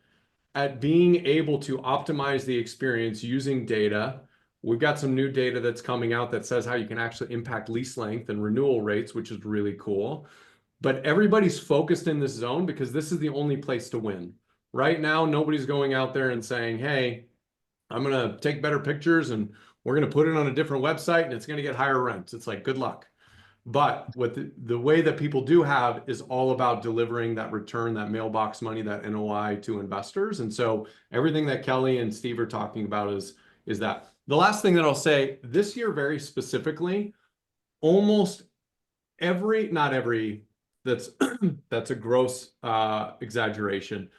at being able to optimize the experience using data. We've got some new data that's coming out that says how you can actually impact lease length and renewal rates, which is really cool. But everybody's focused in this zone because this is the only place to win. Right now, nobody's going out there and saying, hey, I'm going to take better pictures and we're going to put it on a different website and it's going to get higher rents. It's like, good luck. But what the way that people do have is all about delivering that return, that mailbox money, that NOI to investors. And so everything that Kelly and Steve are talking about is that. The last thing that I'll say, this year very specifically, almost every, not every, that's a gross exaggeration.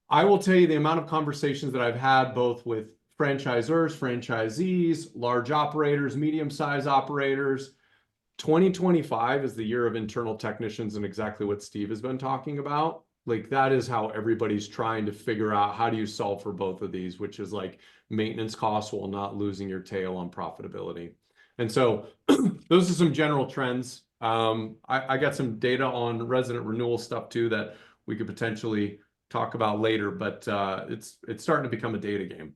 I will tell you the amount of conversations that I've had both with franchisors, franchisees, large operators, medium-sized operators, 2025 is the year of internal technicians and exactly what Steve has been talking about. Like that is how everybody's trying to figure out how do you solve for both of these, which is like maintenance costs while not losing your tail on profitability. And so those are some general trends. I got some data on resident renewal stuff too that we could potentially talk about later, but it's starting to become a data game.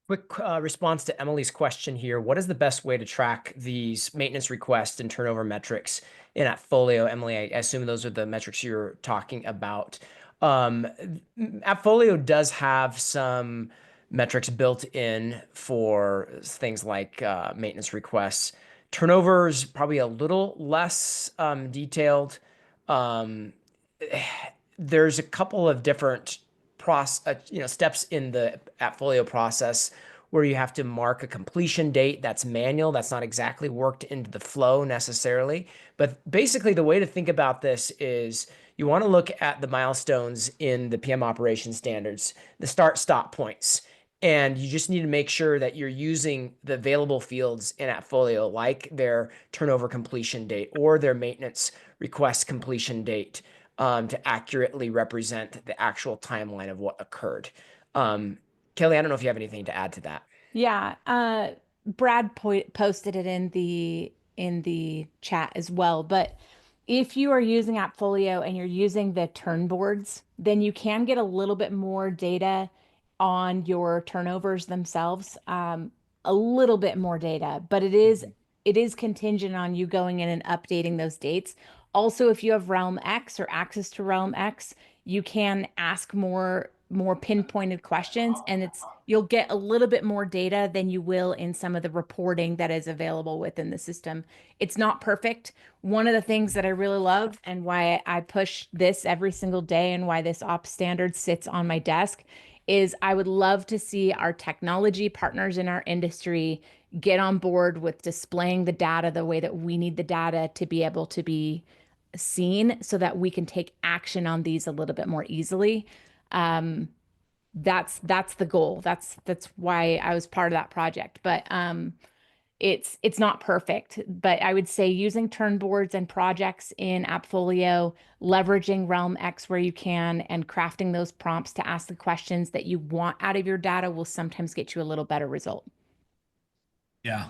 Quick response to Emily's question here. What is the best way to track these maintenance requests and turnover metrics in AppFolio? Emily, I assume those are the metrics you're talking about. AppFolio does have some metrics built in for things like maintenance requests. Turnover is probably a little less detailed. There's a couple of different steps in the AppFolio process where you have to mark a completion date that's manual. That's not exactly worked into the flow necessarily. But basically, the way to think about this is you want to look at the milestones in the PM operations standards, the start-stop points. And you just need to make sure that you're using the available fields in AppFolio, like their turnover completion date or their maintenance request completion date, to accurately represent the actual timeline of what occurred. Kelly, I don't know if you have anything to add to that. Yeah, Brad posted it in the chat as well. But if you are using AppFolio and you're using the turn boards, then you can get a little bit more data on your turnovers themselves, a little bit more data, but it is contingent on you going in and updating those dates. Also, if you have Realm X or access to Realm X, you can ask more pinpointed questions, and you'll get a little bit more data than you will in some of the reporting that is available within the system. It's not perfect. One of the things that I really love and why I push this every single day and why this ops standard sits on my desk is I would love to see our technology partners in our industry get on board with displaying the data the way that we need the data to be able to be seen so that we can take action on these a little bit more easily. That's the goal. That's why I was part of that project. But it's not perfect, but I would say using turn boards and projects in AppFolio, leveraging Realm X where you can, and crafting those prompts to ask the questions that you want out of your data will sometimes get you a little better result. Yeah.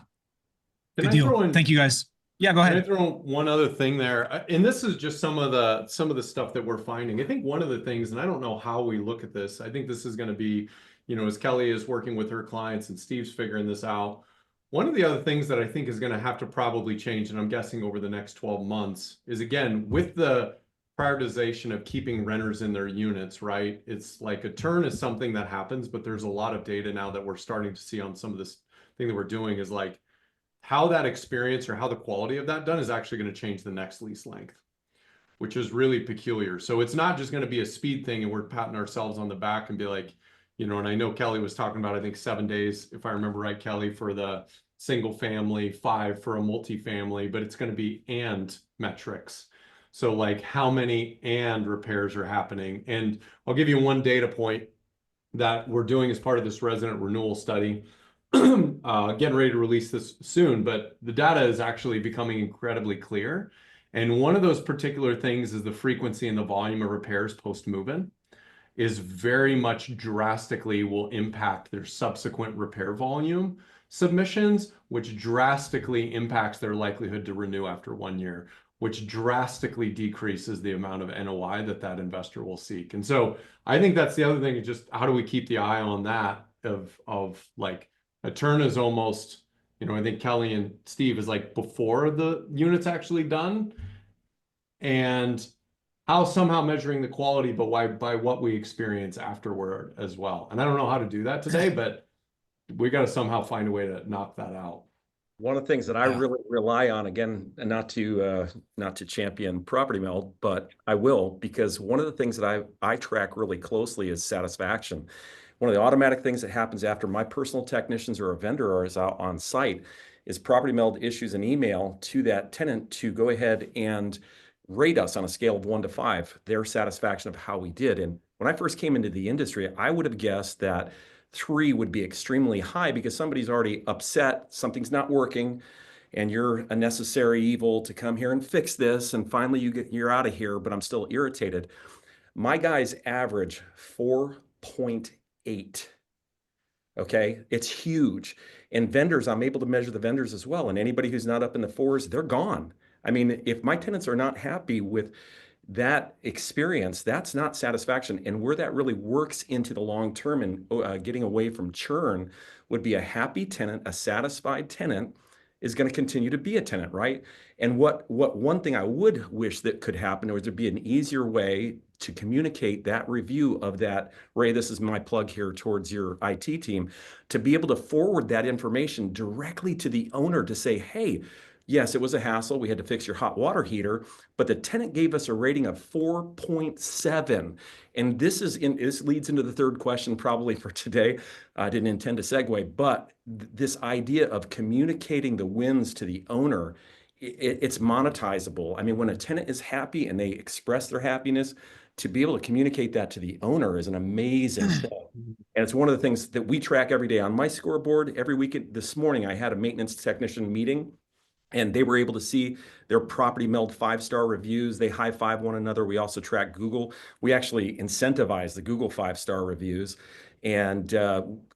Can Good I deal. throw in, Thank you guys. Yeah, go can I ahead. throw one other thing there? And this is just some of the stuff that we're finding. I think one of the things, and I don't know how we look at this, I think this is going to be, as Kelly is working with her clients and Steve's figuring this out. One of the other things that I think is going to have to probably change, and I'm guessing over the next 12 months, is again, with the prioritization of keeping renters in their units, right? It's like a turn is something that happens, but there's a lot of data now that we're starting to see on some of this thing that we're doing is like, how that experience or how the quality of that done is actually going to change the next lease length, which is really peculiar. So it's not just going to be a speed thing and we're patting ourselves on the back and be like, and I know Kelly was talking about, I think 7 days, if I remember right, Kelly, for the single family, 5 for a multifamily, but it's going to be and metrics. So like how many and repairs are happening. And I'll give you one data point that we're doing as part of this resident renewal study. Getting ready to release this soon, but the data is actually becoming incredibly clear. And one of those particular things is the frequency and the volume of repairs post-move-in is very much drastically will impact their subsequent repair volume submissions, which drastically impacts their likelihood to renew after 1 year, which drastically decreases the amount of NOI that investor will seek. And so I think that's the other thing, is just how do we keep the eye on that of like, a turn is almost, I think Kelly and Steve is like before the unit's actually done, and how somehow measuring the quality, but by what we experience afterward as well. And I don't know how to do that today, but we got to somehow find a way to knock that out. One of the things that I really rely on, again, and not to champion Property Meld, but I will, because one of the things that I track really closely is satisfaction. One of the automatic things that happens after my personal technicians or a vendor is out on site is Property Meld issues an email to that tenant to go ahead and rate us on a scale of 1 to 5, their satisfaction of how we did. And when I first came into the industry, I would have guessed that 3 would be extremely high because somebody's already upset, something's not working. and you're a necessary evil to come here and fix this, and finally you're out of here, but I'm still irritated. My guys average 4.8. Okay, it's huge. And vendors, I'm able to measure the vendors as well. And anybody who's not up in the fours, they're gone. I mean, if my tenants are not happy with that experience, that's not satisfaction. And where that really works into the long term and getting away from churn would be a happy tenant, a satisfied tenant is going to continue to be a tenant, right? And what one thing I would wish that could happen was there'd be an easier way to communicate that review of that. Ray, this is my plug here towards your IT team, to be able to forward that information directly to the owner to say, hey, yes, it was a hassle. We had to fix your hot water heater, but the tenant gave us a rating of 4.7. And this leads into the third question probably for today. I didn't intend to segue, but this idea of communicating the wins to the owner, it's monetizable. I mean, when a tenant is happy and they express their happiness, to be able to communicate that to the owner is an amazing thing. And it's one of the things that we track every day on my scoreboard. Every week, this morning, I had a maintenance technician meeting, and they were able to see their property meld 5-star reviews. They high five one another. We also track Google. We actually incentivize the Google 5-star reviews, and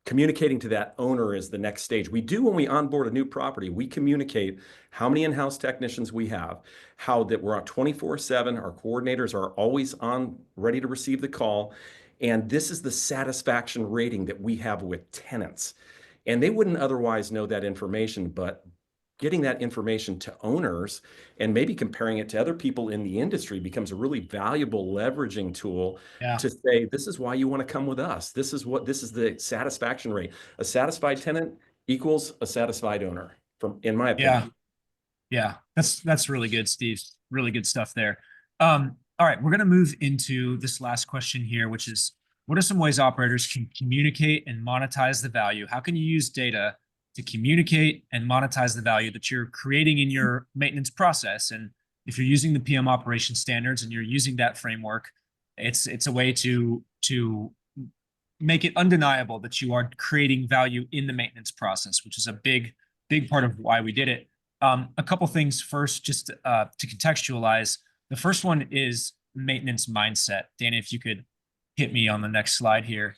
communicating to that owner is the next stage. We do when we onboard a new property, we communicate how many in-house technicians we have, how that we're on 24/7. Our coordinators are always on, ready to receive the call. And this is the satisfaction rating that we have with tenants. And they wouldn't otherwise know that information, but getting that information to owners and maybe comparing it to other people in the industry becomes a really valuable leveraging tool to say, this is why you want to come with us. This is the satisfaction rate. A satisfied tenant equals a satisfied owner, in my opinion. Yeah, that's really good, Steve. Really good stuff there. All right, we're going to move into this last question here, which is, what are some ways operators can communicate and monetize the value? How can you use data to communicate and monetize the value that you're creating in your maintenance process? And if you're using the PM operation standards and you're using that framework, it's a way to make it undeniable that you are creating value in the maintenance process, which is a big part of why we did it. A couple things first, just to contextualize. The first one is maintenance mindset. Danny, if you could hit me on the next slide here.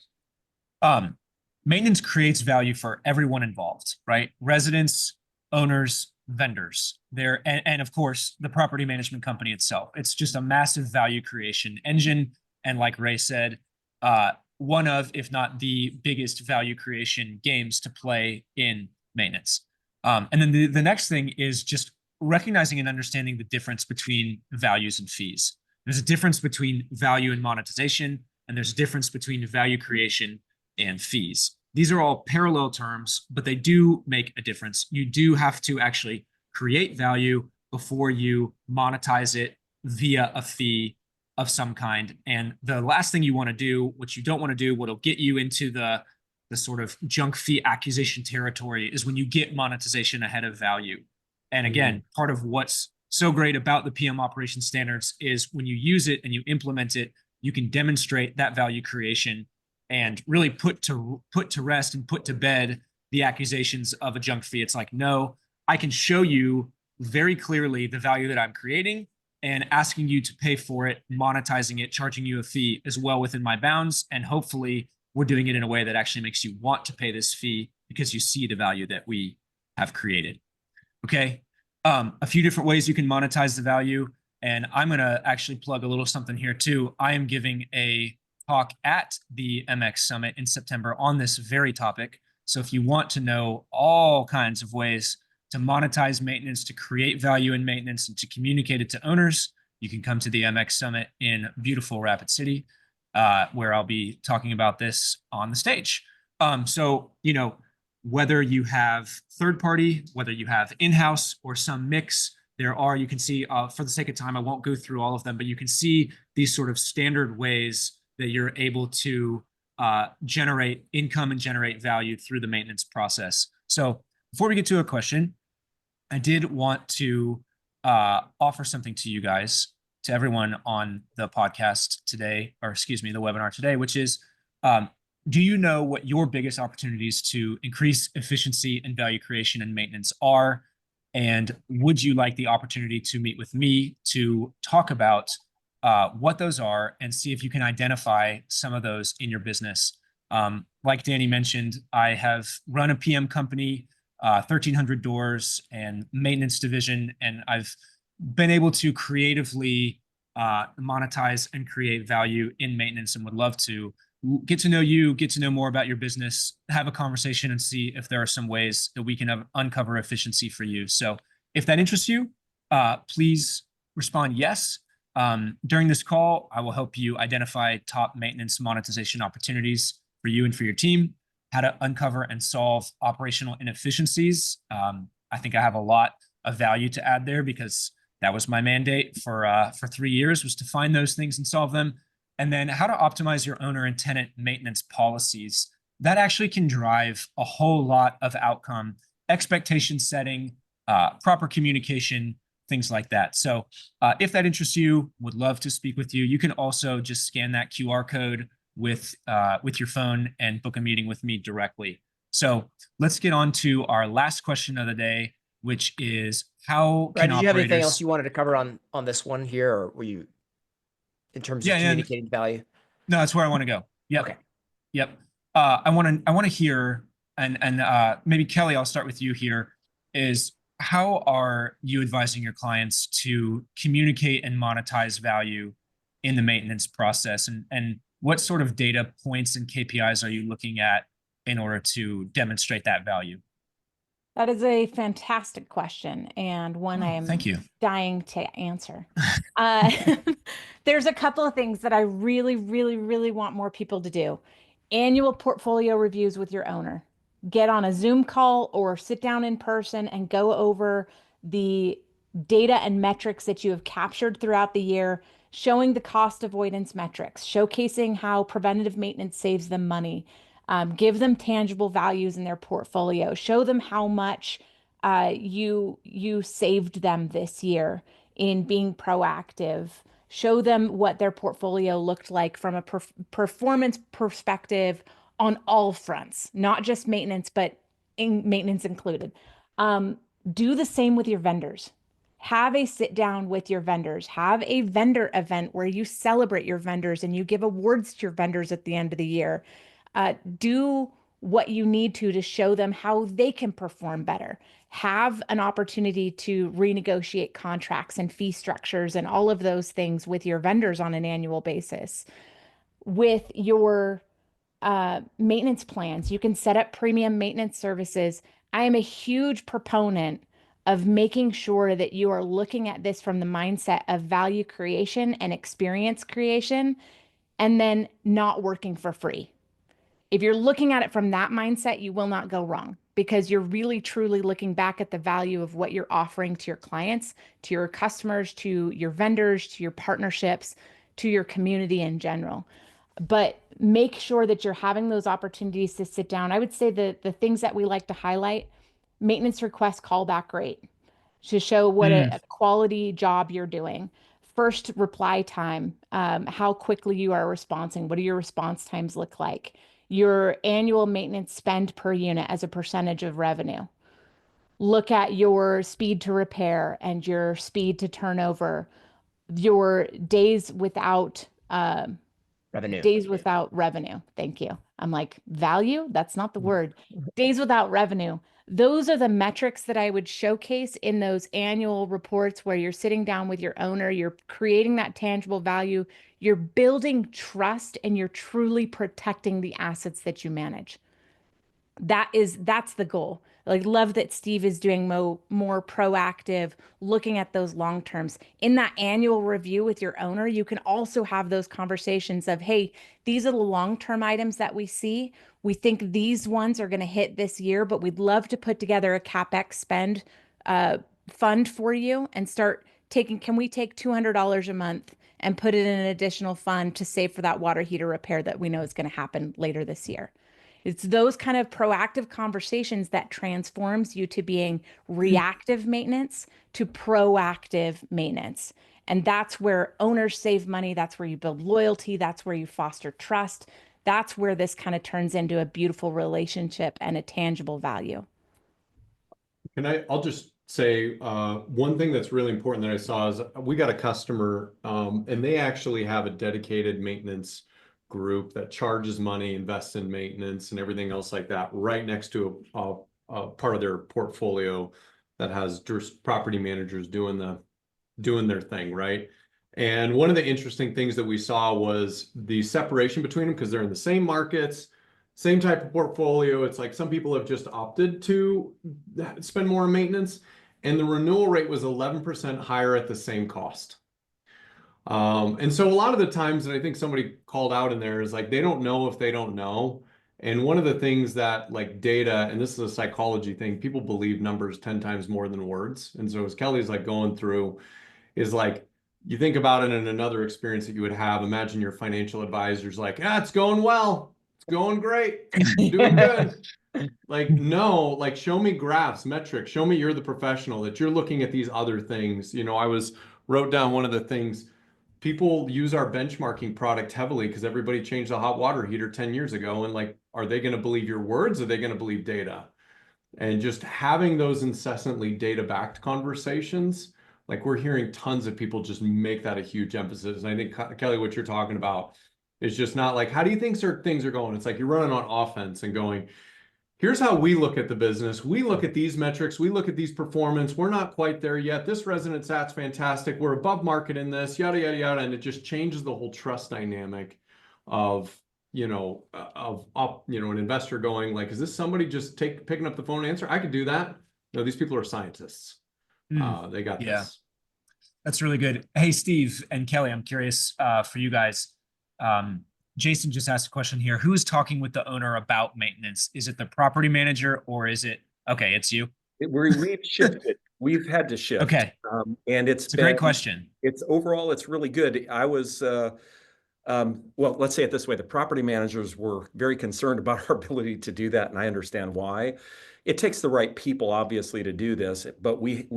Maintenance creates value for everyone involved, right? Residents, owners, vendors, and of course, the property management company itself. It's just a massive value creation engine. And like Ray said, one of, if not the biggest value creation games to play in maintenance. And then the next thing is just recognizing and understanding the difference between values and fees. There's a difference between value and monetization, and there's a difference between value creation and fees. These are all parallel terms, but they do make a difference. You do have to actually create value before you monetize it via a fee of some kind. And the last thing you want to do, what you don't want to do, what'll get you into the sort of junk fee accusation territory, is when you get monetization ahead of value. And again, part of what's so great about the PM operation standards is when you use it and you implement it, you can demonstrate that value creation and really put to rest and put to bed the accusations of a junk fee. It's like, no, I can show you very clearly the value that I'm creating, and asking you to pay for it, monetizing it, charging you a fee is well within my bounds. And hopefully we're doing it in a way that actually makes you want to pay this fee because you see the value that we have created. Okay. A few different ways you can monetize the value. And I'm going to actually plug a little something here too. I am giving a talk at the MX Summit in September on this very topic. So if you want to know all kinds of ways to monetize maintenance, to create value in maintenance, and to communicate it to owners, you can come to the MX Summit in beautiful Rapid City, where I'll be talking about this on the stage. So, whether you have third party, whether you have in-house or some mix, you can see, for the sake of time, I won't go through all of them, but you can see these sort of standard ways that you're able to generate income and generate value through the maintenance process. So before we get to a question, I did want to offer something to you guys, to everyone on the podcast today, or excuse me, the webinar today, which is, do you know what your biggest opportunities to increase efficiency and value creation and maintenance are? And would you like the opportunity to meet with me to talk about what those are and see if you can identify some of those in your business? Like Danny mentioned, I have run a PM company, 1,300 doors and maintenance division, and I've been able to creatively monetize and create value in maintenance, and would love to get to know you, get to know more about your business, have a conversation, and see if there are some ways that we can uncover efficiency for you. So if that interests you, please respond yes. During this call, I will help you identify top maintenance monetization opportunities for you and for your team, how to uncover and solve operational inefficiencies. I think I have a lot of value to add there, because that was my mandate for 3 years, was to find those things and solve them. And then how to optimize your owner and tenant maintenance policies. That actually can drive a whole lot of outcome, expectation setting, proper communication, things like that. So if that interests you, would love to speak with you. You can also just scan that QR code with your phone and book a meeting with me directly. So let's get on to our last question of the day, which is how Brad, can did you have anything operators... else you wanted to cover on this one here, or were you in terms of communicating value? No, that's where I want to go. Yep. Okay. Yep. I want to hear, and maybe Kelly, I'll start with you here, is how are you advising your clients to communicate and monetize value in the maintenance process? And what sort of data points and KPIs are you looking at in order to demonstrate that value? That is a fantastic question, and one I am Thank you. dying to answer. There's a couple of things that I really, really, really want more people to do. Annual portfolio reviews with your owner. Get on a Zoom call or sit down in person and go over the data and metrics that you have captured throughout the year, showing the cost avoidance metrics, showcasing how preventative maintenance saves them money. Give them tangible values in their portfolio. Show them how much you saved them this year in being proactive. Show them what their portfolio looked like from a performance perspective on all fronts, not just maintenance, but maintenance included. Do the same with your vendors. Have a sit down with your vendors. Have a vendor event where you celebrate your vendors and you give awards to your vendors at the end of the year. Do what you need to show them how they can perform better. Have an opportunity to renegotiate contracts and fee structures and all of those things with your vendors on an annual basis. With your maintenance plans, you can set up premium maintenance services. I am a huge proponent of making sure that you are looking at this from the mindset of value creation and experience creation, and then not working for free. If you're looking at it from that mindset, you will not go wrong, because you're really truly looking back at the value of what you're offering to your clients, to your customers, to your vendors, to your partnerships, to your community in general. But make sure that you're having those opportunities to sit down. I would say the things that we like to highlight: maintenance request callback rate, to show what a quality job you're doing. First reply time, how quickly you are responding. What do your response times look like? Your annual maintenance spend per unit as a percentage of revenue. Look at your speed to repair and your speed to turnover, your days without revenue. Thank you. I'm like, value? That's not the word. Days without revenue. Those are the metrics that I would showcase in those annual reports, where you're sitting down with your owner, you're creating that tangible value, you're building trust, and you're truly protecting the assets that you manage. That's the goal. Like, love that Steve is doing more proactive, looking at those long terms. In that annual review with your owner, you can also have those conversations of, hey, these are the long-term items that we see. We think these ones are going to hit this year, but we'd love to put together a CapEx spend fund for you and start taking, can we take $200 a month and put it in an additional fund to save for that water heater repair that we know is going to happen later this year? It's those kind of proactive conversations that transforms you to being reactive maintenance to proactive maintenance. And that's where owners save money. That's where you build loyalty. That's where you foster trust. That's where this kind of turns into a beautiful relationship and a tangible value. I'll just say one thing that's really important that I saw is we got a customer and they actually have a dedicated maintenance group that charges money, invests in maintenance and everything else like that right next to a part of their portfolio that has just property managers doing their thing, right? And one of the interesting things that we saw was the separation between them because they're in the same markets, same type of portfolio. It's like some people have just opted to spend more on maintenance, and the renewal rate was 11% higher at the same cost. And so a lot of the times, and I think somebody called out in there, is like they don't know if they don't know. And one of the things that like data, and this is a psychology thing, people believe numbers 10 times more than words. And so as Kelly's like going through, is like you think about it in another experience that you would have. Imagine your financial advisor's like, it's going well, it's going great, doing good. Like, no, like show me graphs, metrics, show me you're the professional, that you're looking at these other things. You know, wrote down one of the things, people use our benchmarking product heavily because everybody changed the hot water heater 10 years ago. And like, are they going to believe your words? Or are they going to believe data? And just having those incessantly data-backed conversations, like we're hearing tons of people just make that a huge emphasis. And I think, Kelly, what you're talking about is just not like, how do you think things are going? It's like you're running on offense and going, here's how we look at the business. We look at these metrics. We look at these performance. We're not quite there yet. This resident sat's fantastic. We're above market in this, yada, yada, yada. And it just changes the whole trust dynamic of, an investor going like, is this somebody just picking up the phone and answer? I could do that. No, these people are scientists. They got this. That's really good. Hey, Steve and Kelly, I'm curious for you guys. Jason just asked a question here. Who's talking with the owner about maintenance? Is it the property manager or is it, okay, it's you? We've shifted. We've had to shift. Okay. And it's a great question. Overall, it's really good. I was, well, let's say it this way. The property managers were very concerned about our ability to do that. And I understand why. It takes the right people, obviously, to do this, but we,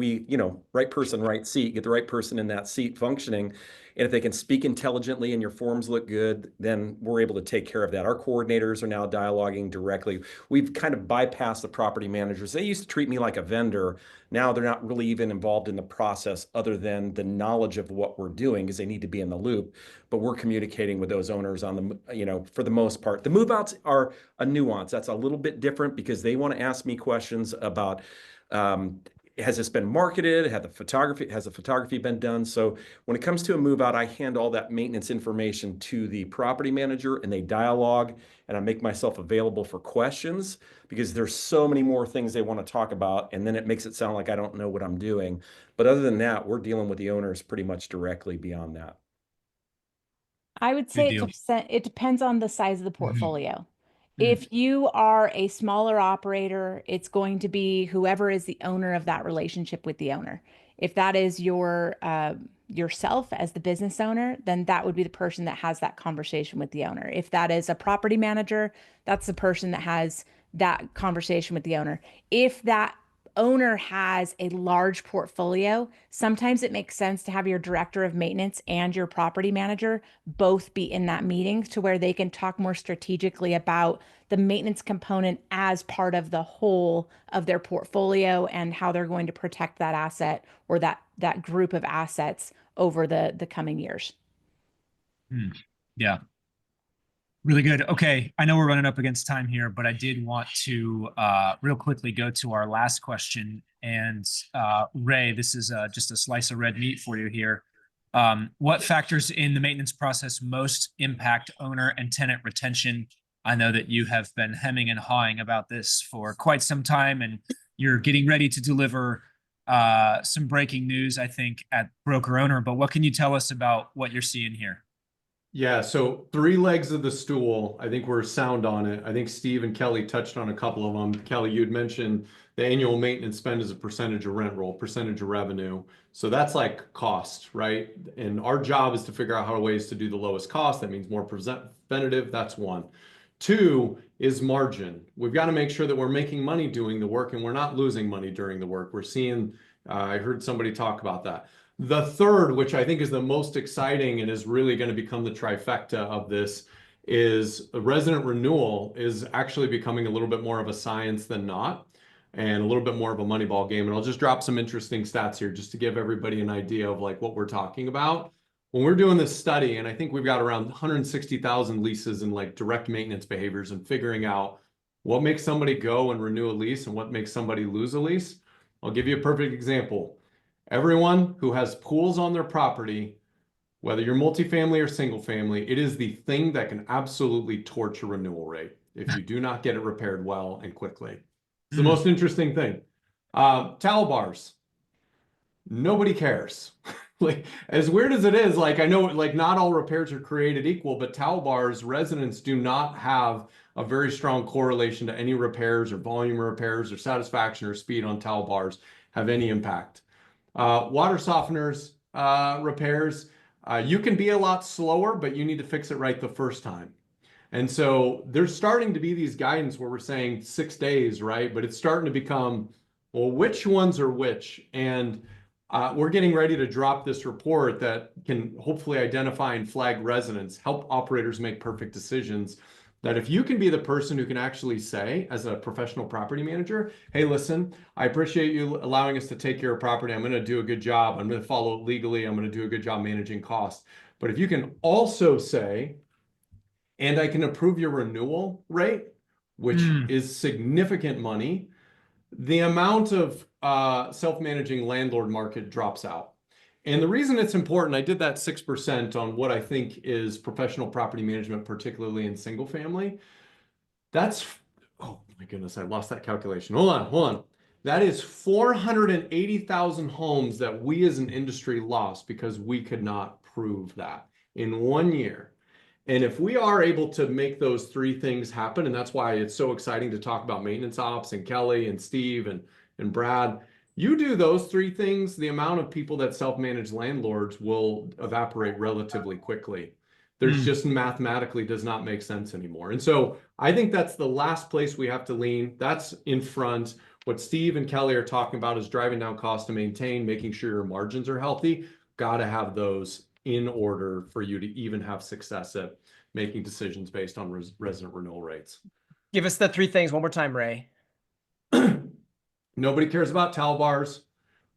right person, right seat, get the right person in that seat functioning. And if they can speak intelligently and your forms look good, then we're able to take care of that. Our coordinators are now dialoguing directly. We've kind of bypassed the property managers. They used to treat me like a vendor. Now they're not really even involved in the process other than the knowledge of what we're doing because they need to be in the loop. But we're communicating with those owners on the, for the most part. The move outs are a nuance. That's a little bit different because they want to ask me questions about, has this been marketed? Has the photography been done? So when it comes to a move out, I hand all that maintenance information to the property manager and they dialogue and I make myself available for questions because there's so many more things they want to talk about. And then it makes it sound like I don't know what I'm doing. But other than that, we're dealing with the owners pretty much directly beyond that. I would say it depends on the size of the portfolio. Mm-hmm. If you are a smaller operator, it's going to be whoever is the owner of that relationship with the owner. If that is yourself as the business owner, then that would be the person that has that conversation with the owner. If that is a property manager, that's the person that has that conversation with the owner. If that owner has a large portfolio, sometimes it makes sense to have your director of maintenance and your property manager both be in that meeting to where they can talk more strategically about the maintenance component as part of the whole of their portfolio and how they're going to protect that asset or that group of assets over the coming years. Yeah. Really good. Okay. I know we're running up against time here, but I did want to real quickly go to our last question. And Ray, this is just a slice of red meat for you here. What factors in the maintenance process most impact owner and tenant retention? I know that you have been hemming and hawing about this for quite some time, and you're getting ready to deliver some breaking news, I think, at Broker Owner. But what can you tell us about what you're seeing here? Yeah, so 3 legs of the stool. I think we're sound on it. I think Steve and Kelly touched on a couple of them. Kelly, you'd mentioned the annual maintenance spend is a percentage of rent roll, percentage of revenue. So that's like cost, right? And our job is to figure out how ways to do the lowest cost. That means more preventative. That's 1. 2 is margin. We've got to make sure that we're making money doing the work and we're not losing money during the work. We're seeing, I heard somebody talk about that. The third, which I think is the most exciting and is really going to become the trifecta of this, is resident renewal is actually becoming a little bit more of a science than not. and a little bit more of a money ball game. And I'll just drop some interesting stats here just to give everybody an idea of like what we're talking about. When we're doing this study, and I think we've got around 160,000 leases and like direct maintenance behaviors and figuring out what makes somebody go and renew a lease and what makes somebody lose a lease. I'll give you a perfect example. Everyone who has pools on their property, whether you're multifamily or single family, it is the thing that can absolutely torch a renewal rate if you do not get it repaired well and quickly. It's the most interesting thing. Towel bars. Nobody cares. Like, as weird as it is, like I know like not all repairs are created equal, but towel bars, residents do not have a very strong correlation to any repairs or volume repairs or satisfaction or speed on towel bars have any impact. Water softeners repairs, you can be a lot slower, but you need to fix it right the first time. And so there's starting to be these guidance where we're saying 6 days, right? But it's starting to become, well, which ones are which? And we're getting ready to drop this report that can hopefully identify and flag residents, help operators make perfect decisions. That if you can be the person who can actually say, as a professional property manager, hey, listen, I appreciate you allowing us to take care of property. I'm going to do a good job. I'm going to follow it legally. I'm going to do a good job managing costs. But if you can also say, and I can approve your renewal rate, which is significant money, the amount of self-managing landlord market drops out. And the reason it's important, I did that 6% on what I think is professional property management, particularly in single family. That's, oh my goodness, I lost that calculation. Hold on. That is 480,000 homes that we as an industry lost because we could not prove that in 1 year. And if we are able to make those 3 things happen, and that's why it's so exciting to talk about maintenance ops and Kelly and Steve and Brad, you do those 3 things, the amount of people that self-manage landlords will evaporate relatively quickly. There's just mathematically does not make sense anymore. And so I think that's the last place we have to lean. That's in front. What Steve and Kelly are talking about is driving down cost to maintain, making sure your margins are healthy. Got to have those in order for you to even have success at making decisions based on resident renewal rates. Give us the 3 things one more time, Ray. Nobody cares about towel bars.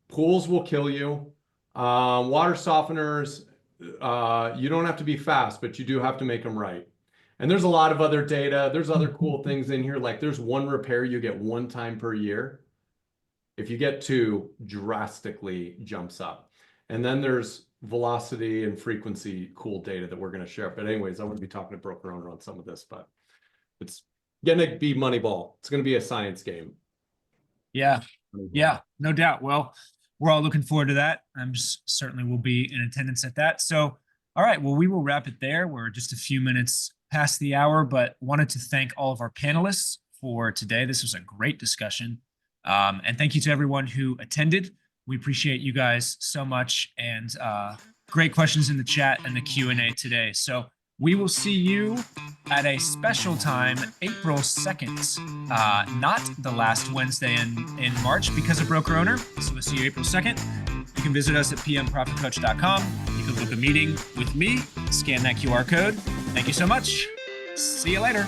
Pools will kill you. Water softeners, you don't have to be fast, but you do have to make them right. And there's a lot of other data. There's other cool things in here. Like there's 1 repair you get 1 time per year. If you get 2, drastically jumps up. And then there's velocity and frequency cool data that we're going to share. But anyways, I'm going to be talking to broker owner on some of this, but it's going to be Moneyball. It's going to be a science game. Yeah, no doubt. Well, we're all looking forward to that. I'm just certainly will be in attendance at that. So, all right, well, we will wrap it there. We're just a few minutes past the hour, but wanted to thank all of our panelists for today. This was a great discussion. And thank you to everyone who attended. We appreciate you guys so much, and great questions in the chat and the Q&A today. So we will see you at a special time, April 2nd, not the last Wednesday in March because of broker owner. So we'll see you April 2nd. You can visit us at pmprofitcoach.com. You can book a meeting with me, scan that QR code. Thank you so much. See you later.